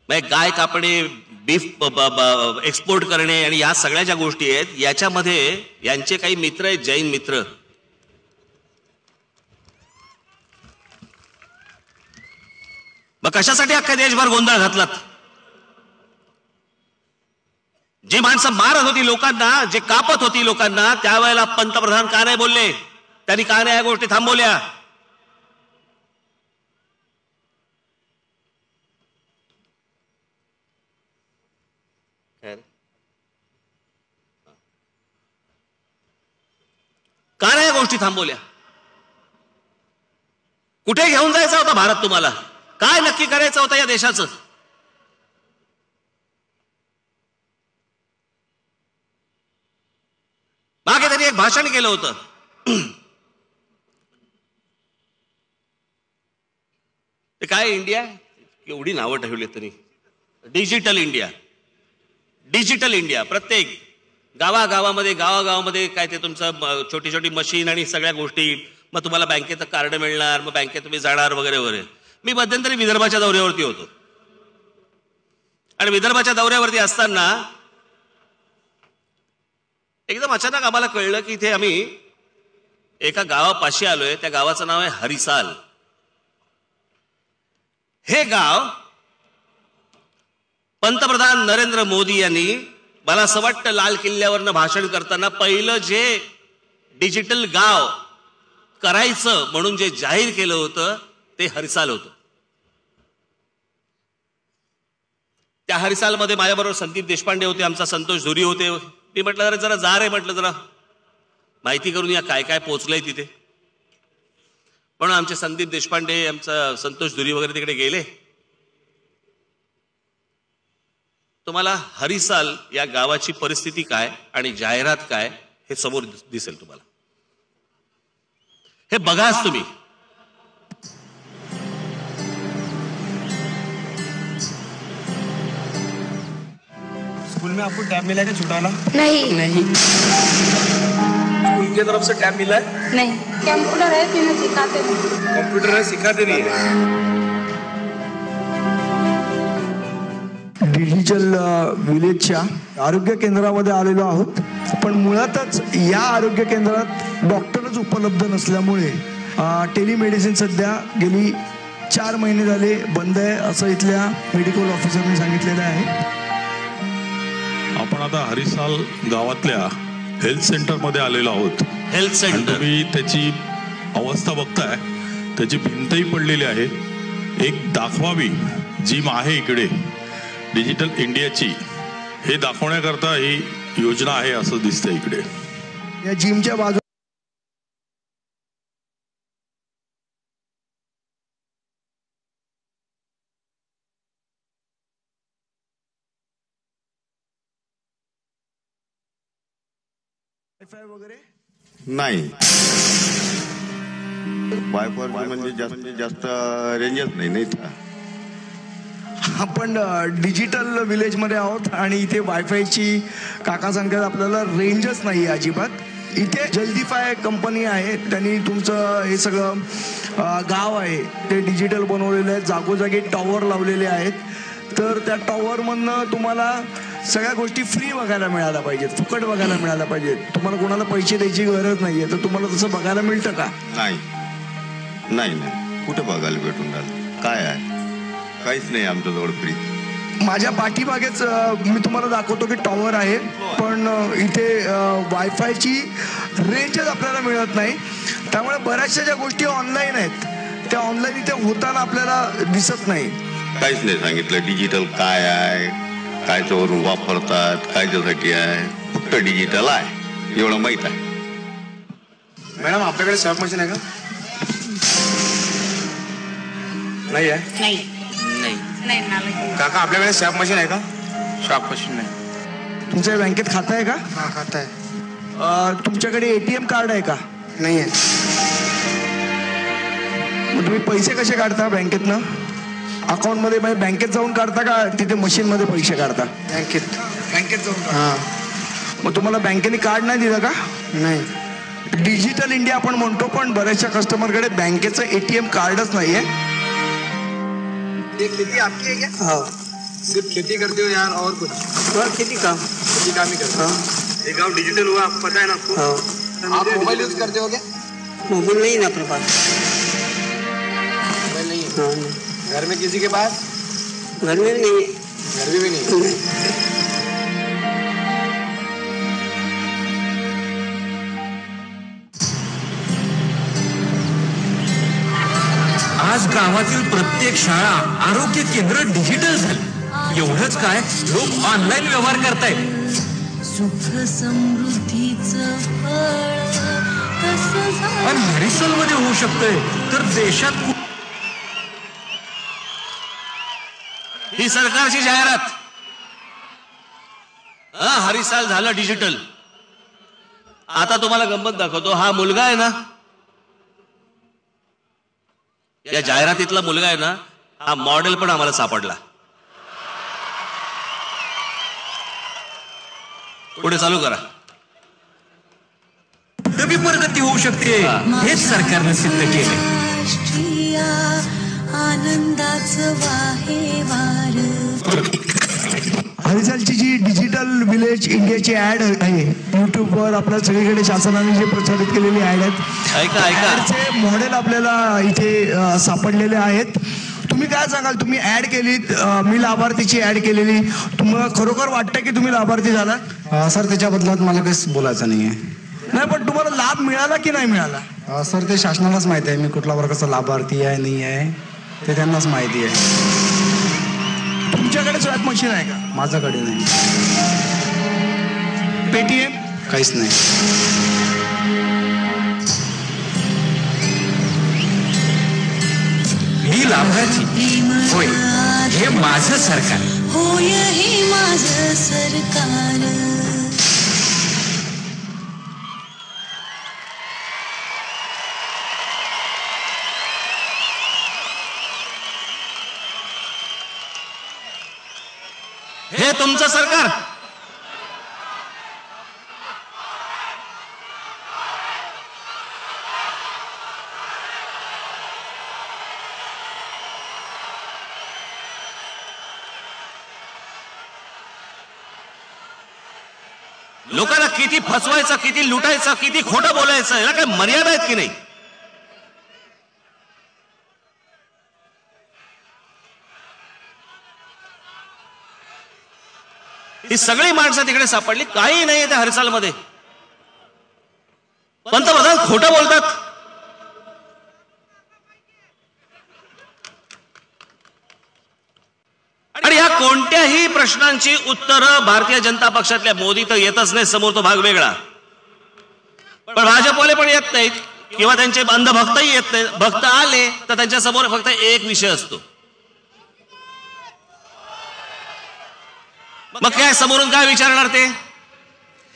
मैं गाय कापणे, बीफ एक्सपोर्ट करणे आणि या सगळ्या ज्या गोष्टी आहेत याच्यामध्ये यांचे काही मित्र आहेत, जैन मित्र. मग कशासाठी अख्ख्या देशभर गोंधळ घातलात? जी माणसं मारत होती लोकांना, जे कापत होती लोकांना, त्यावेळेला पंतप्रधान का नाही बोलले? त्यांनी का नाही या गोष्टी थांबवल्या? का नाही या गोष्टी थांबवल्या? कुठे घेऊन जायचा होता भारत तुम्हाला? काय नक्की करायचं होतं या देशाचं? मागे त्यांनी एक भाषण केलं होतं, ते काय इंडिया, एवढी नावं ठेवली त्यांनी, डिजिटल इंडिया. Digital India. प्रत्येक गावागावामध्ये काय ते तुमचं छोटी छोटी मशीन आणि सगळ्या गोष्टी, मग तुम्हाला बँकेचं कार्ड मिळणार, मग बँकेत तुम्ही जाणार वगैरे वगैरे. मी मध्यंतरी विदर्भाच्या दौऱ्यावरती होतो आणि विदर्भाच्या दौऱ्यावरती असताना एकदम अचानक आम्हाला कळलं की इथे आम्ही एका गावापाशी आलोय. त्या गावाचं नाव आहे हरिसाल. हे गाव पंतप्रधान नरेंद्र मोदी यांनी मला असं वाटतं लाल किल्ल्यावरनं भाषण करताना पहिलं जे डिजिटल गाव करायचं म्हणून जे जाहीर केलं होतं ते हरिसाल होतं. त्या हरिसालमध्ये माझ्याबरोबर संदीप देशपांडे होते, आमचा संतोष धुरी होते. मी म्हटलं जरा जा रे, म्हटलं जरा माहिती करून या काय काय पोहोचलंय तिथे. म्हणून आमचे संदीप देशपांडे, आमचा संतोष धुरी वगैरे तिकडे गेले. तुम्हाला हरिसाल या गावाची परिस्थिती काय आणि जाहिरात काय हे समोर दिसेल तुम्हाला. हे बघाच तुम्ही. स्कूल में आपको टैब मिला है क्या छुटाना? नहीं स्कूल की तरफ से टैब मिला है? नहीं कंप्यूटर है फिर सिखाते नहीं. कंप्यूटर है सिखाते नहीं है. डिजिटल विलेजच्या आरोग्य केंद्रामध्ये आलेलो आहोत. पण मुळातच या आरोग्य केंद्रात डॉक्टरच उपलब्ध नसल्यामुळे टेलिमेडिसिन सध्या गेली 4 महिने झाले बंद आहे असं इथल्या मेडिकल ऑफिसरने सांगितलेलं आहे. आपण आता हरिसाल गावातल्या हेल्थ सेंटर मध्ये आलेलो आहोत. हेल्थ सेंटर तुम्ही त्याची अवस्था बघताय, त्याची भिंतही पडलेली आहे. एक दाखवावी जिम आहे इकडे डिजिटल इंडियाची, हे दाखवण्याकरता ही योजना आहे असं दिसतंय इकडे. या जिमच्या बाजू वायफाय वगैरे नाही. वायफाय म्हणजे जास्तीत जास्त रेंजच नाही इथं. आपण डिजिटल विलेज मध्ये आहोत आणि इथे वायफायची काका सांगतात आपल्याला रेंजच नाही अजिबात. इथे जल्दीफाय कंपनी आहे, त्यांनी तुमचं हे सगळं गाव आहे ते डिजिटल बनवलेलं आहे. जागोजागी टॉवर लावलेले आहेत. तर त्या टॉवरमधनं तुम्हाला सगळ्या गोष्टी फ्री बघायला मिळायला पाहिजेत, फुकट बघायला मिळायला पाहिजेत. तुम्हाला कोणाला पैसे द्यायची गरज नाहीये. तर तुम्हाला तसं बघायला मिळतं का? नाही नाही नाही कुठे बघायला भेटून राहिलं? काय आहे? काहीच नाही आमच्याजवळ फ्री. माझ्या पाठीमागेच मी तुम्हाला दाखवतो की टॉवर आहे, पण इथे वायफायची रेंजच आपल्याला मिळत नाही. त्यामुळे बऱ्याचशा ज्या गोष्टी ऑनलाईन आहेत त्या ऑनलाईन इथे होताना आपल्याला दिसत नाही. काहीच नाही सांगितलं. डिजिटल काय आहे, कायच्यावरून वापरतात, कायच्यासाठी आहे, फक्त डिजिटल आहे एवढं माहित आहे. मॅडम आपल्याकडे स्वॅप मशीन आहे का? नाही आहे. नहीं नहीं नाही. काका आपल्याकडे स्वॅप मशीन आहे का? स्वॅप मशीन नाही. तुमच्या बँकेत खातं आहे का? हा खाता आहे. तुमच्याकडे एटीएम कार्ड आहे का? नाही आहे. मग तुम्ही पैसे कसे काढता बँकेतनं? अकाउंटमध्ये बँकेत जाऊन काढता का तिथे मशीनमध्ये पैसे काढता? बँकेत जाऊन. हां. मग तुम्हाला बँकेने कार्ड नाही दिलं का? नाही. डिजिटल इंडिया आपण म्हणतो, पण बऱ्याचशा कस्टमरकडे बँकेचं एटीएम कार्डच नाही आहे. ये खेती आपकी है क्या? हाँ. सिर्फ खेती करते हो यार और कुछ? खेती काम ही करते हो. ये गाँव डिजिटल हुआ, आपको पता है ना आपको? हाँ. आप मोबाइल यूज करते हो क्या? मोबाइल नहीं है अपने पास. मोबाइल नहीं है. हाँ. घर में किसी के पास? घर में नहीं है. घर में भी नहीं. आज गावातील प्रत्येक शाळा, आरोग्य केंद्र डिजिटल झाली. एवढंच काय, लोक ऑनलाईन व्यवहार करतायत. सुख समृद्धीचं फळ आणि हरिसल मध्ये होऊ शकतंय तर देशात ही सरकारची जाहिरात. हरिसाल झालं डिजिटल. आता तुम्हाला गंमत दाखवतो. हा मुलगा आहे ना, या जाहिरातीतला मुलगा आहे ना, हा मॉडेल पण आम्हाला सापडला. पुढे चालू करा. नवी प्रगती होऊ शकते हेच सरकारने सिद्ध केले. आनंदाचं वाहे वार. हरिसालची जी डिजिटल विलेज इंडियाची ऍड आहे युट्यूबवर आपल्या सगळीकडे शासनाने जे प्रसारित केलेली ऍड आहेत, ऐका ऐका, मॉडेल आपल्याला इथे सापडलेले आहेत. तुम्ही काय सांगाल? तुम्ही ऍड केली, मी लाभार्थीची ऍड केलेली, तुम्हाला खरोखर वाटतं की तुम्ही लाभार्थी झालात? सर त्याच्याबद्दल मला काहीच बोलायचं नाहीये. नाही, पण तुम्हाला लाभ मिळाला की नाही मिळाला? सर ते शासनालाच माहिती आहे मी कुठल्या वर्गाचा लाभार्थी आहे नाही आहे, ते त्यांनाच माहिती आहे. तुमच्याकडे स्वॅप मशीन आहे का? माझ्याकडे नाही. पेटीएम? काहीच नाही. मी लाभार्थी होय, हे माझं सरकार. होय हे माझं सरकार. हे तुमचं सरकार. लोकांना किती फसवायचं, किती लुटायचं, किती खोटं बोलायचं, याला काही मर्यादा आहेत की नाही? ही सगळी माणसं तिकडे सापडली, काही नाहीये त्या हरसालमध्ये. पंतप्रधान खोटं बोलतात. आणि या कोणत्याही प्रश्नांची उत्तरं भारतीय जनता पक्षातल्या मोदी तर येतच नाही, समोर तो भाग वेगळा. पण भाजपवाले पण येत नाहीत किंवा त्यांचे अंधभक्तही येत नाहीत. भक्त आले तर त्यांच्या समोर फक्त एक विषय असतो. मग काय समोरून काय विचारणार ते?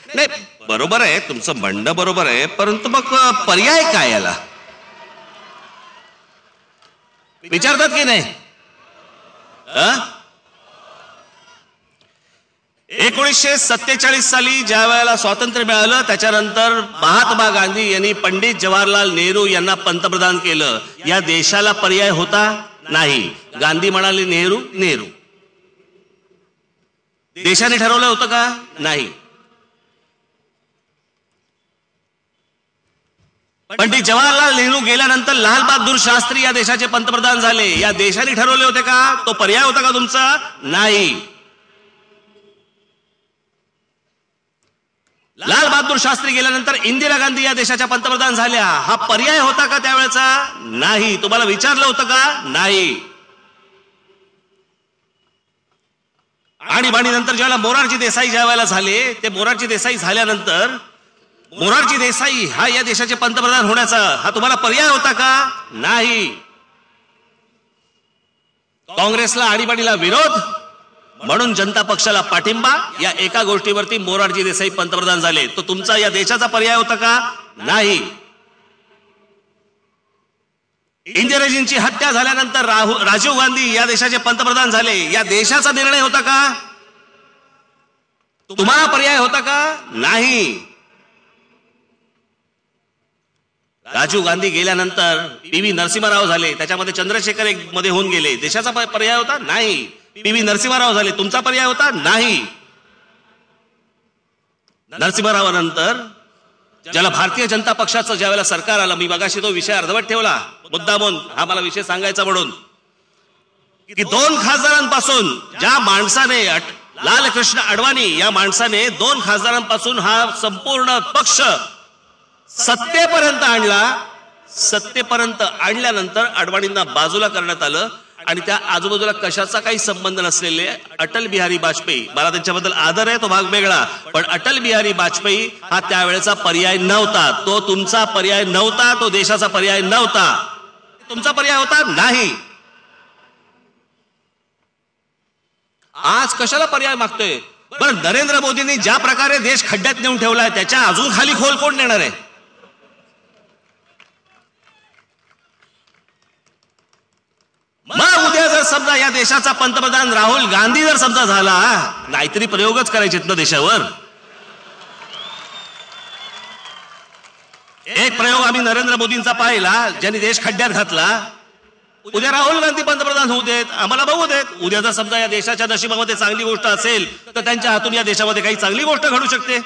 नाही, बरोबर आहे तुमचं म्हणणं, बरोबर आहे, परंतु मग पर्याय काय याला विचारतात की नाही? 1947 साली ज्या वेळेला स्वातंत्र्य मिळालं त्याच्यानंतर महात्मा गांधी यांनी पंडित जवाहरलाल नेहरू यांना पंतप्रधान केलं. या देशाला पर्याय होता नाही. गांधी म्हणाले नेहरू नेहरू. देशाने ठरवलं होतं का? नाही. पंडित जवाहरलाल नेहरू गेल्यानंतर लाल बहादूर शास्त्री या देशाचे पंतप्रधान झाले. या देशाने ठरवले होते का? तो पर्याय होता का तुमचा? नाही. लाल बहादूर शास्त्री गेल्यानंतर इंदिरा गांधी या देशाच्या पंतप्रधान झाल्या. हा पर्याय होता का त्यावेळेचा? नाही. तुम्हाला विचारलं होतं का? नाही. आणि नंतर ज्यावेळेला मोरारजी देसाई ज्या वेळेला झाले, ते मोरारजी देसाई झाल्यानंतर मोरारजी देसाई हा या देशाचे पंतप्रधान होण्याचा हा तुम्हाला पर्याय होता का? नाही. काँग्रेसला आणीबाणीला विरोध म्हणून जनता पक्षाला पाठिंबा, या एका गोष्टीवरती मोरारजी देसाई पंतप्रधान झाले. तो तुमचा या देशाचा पर्याय होता का? नाही. इंदिराजींची हत्या झाल्यानंतर राजीव गांधी या देशाचे पंतप्रधान झाले. या देशाचा निर्णय होता का? तुम्हाला पर्याय होता का? नाही. राजीव गांधी गेल्यानंतर पी.व्ही. नरसिंहराव झाले, त्याच्यामध्ये चंद्रशेखर एक मध्ये होऊन गेले. देशाचा पर्याय होता? नाही. पी.व्ही. नरसिंहराव झाले, तुमचा पर्याय होता? नाही. नरसिंहरावानंतर ज्याला भारतीय जनता पक्षाचं ज्या वेळेला सरकार आलं, मी मगाशी तो विषय अर्धवट ठेवला मुद्दामून, हा मला विषय सांगायचा म्हणून, की 2 खासदारांपासून ज्या माणसाने लालकृष्ण अडवाणी या माणसाने 2 खासदारांपासून हा संपूर्ण पक्ष सत्तेपर्यंत आणला. सत्तेपर्यंत आणल्यानंतर अडवाणींना बाजूला करण्यात आलं आणि त्या आजूबाजूला कशाचा काही संबंध नसलेले अटल बिहारी वाजपेयी, मला त्यांच्याबद्दल आदर आहे, तो भाग वेगळा, पण अटल बिहारी वाजपेयी हा त्यावेळेचा पर्याय नव्हता. तो तुमचा पर्याय नव्हता. तो देशाचा पर्याय नव्हता. तुमचा पर्याय होता? नाही. आज कशाला पर्याय मागतोय? बरं, नरेंद्र मोदींनी ज्या प्रकारे देश खड्ड्यात नेऊन ठेवलाय त्याच्या अजून खाली खोल कोण नेणार आहे? मग उद्या जर समजा या देशाचा पंतप्रधान राहुल गांधी जर समजा झाला, नाहीतरी प्रयोगच करायचे ना देशावर. एक प्रयोग आम्ही नरेंद्र मोदींचा पाहिला, ज्यांनी देश खड्ड्यात घातला. उद्या राहुल गांधी पंतप्रधान होऊ देत, आम्हाला बघू देत. उद्या जर समजा या देशाच्या नशिबामध्ये चांगली गोष्ट असेल तर त्यांच्या हातून या देशामध्ये काही चांगली गोष्ट घडू शकते.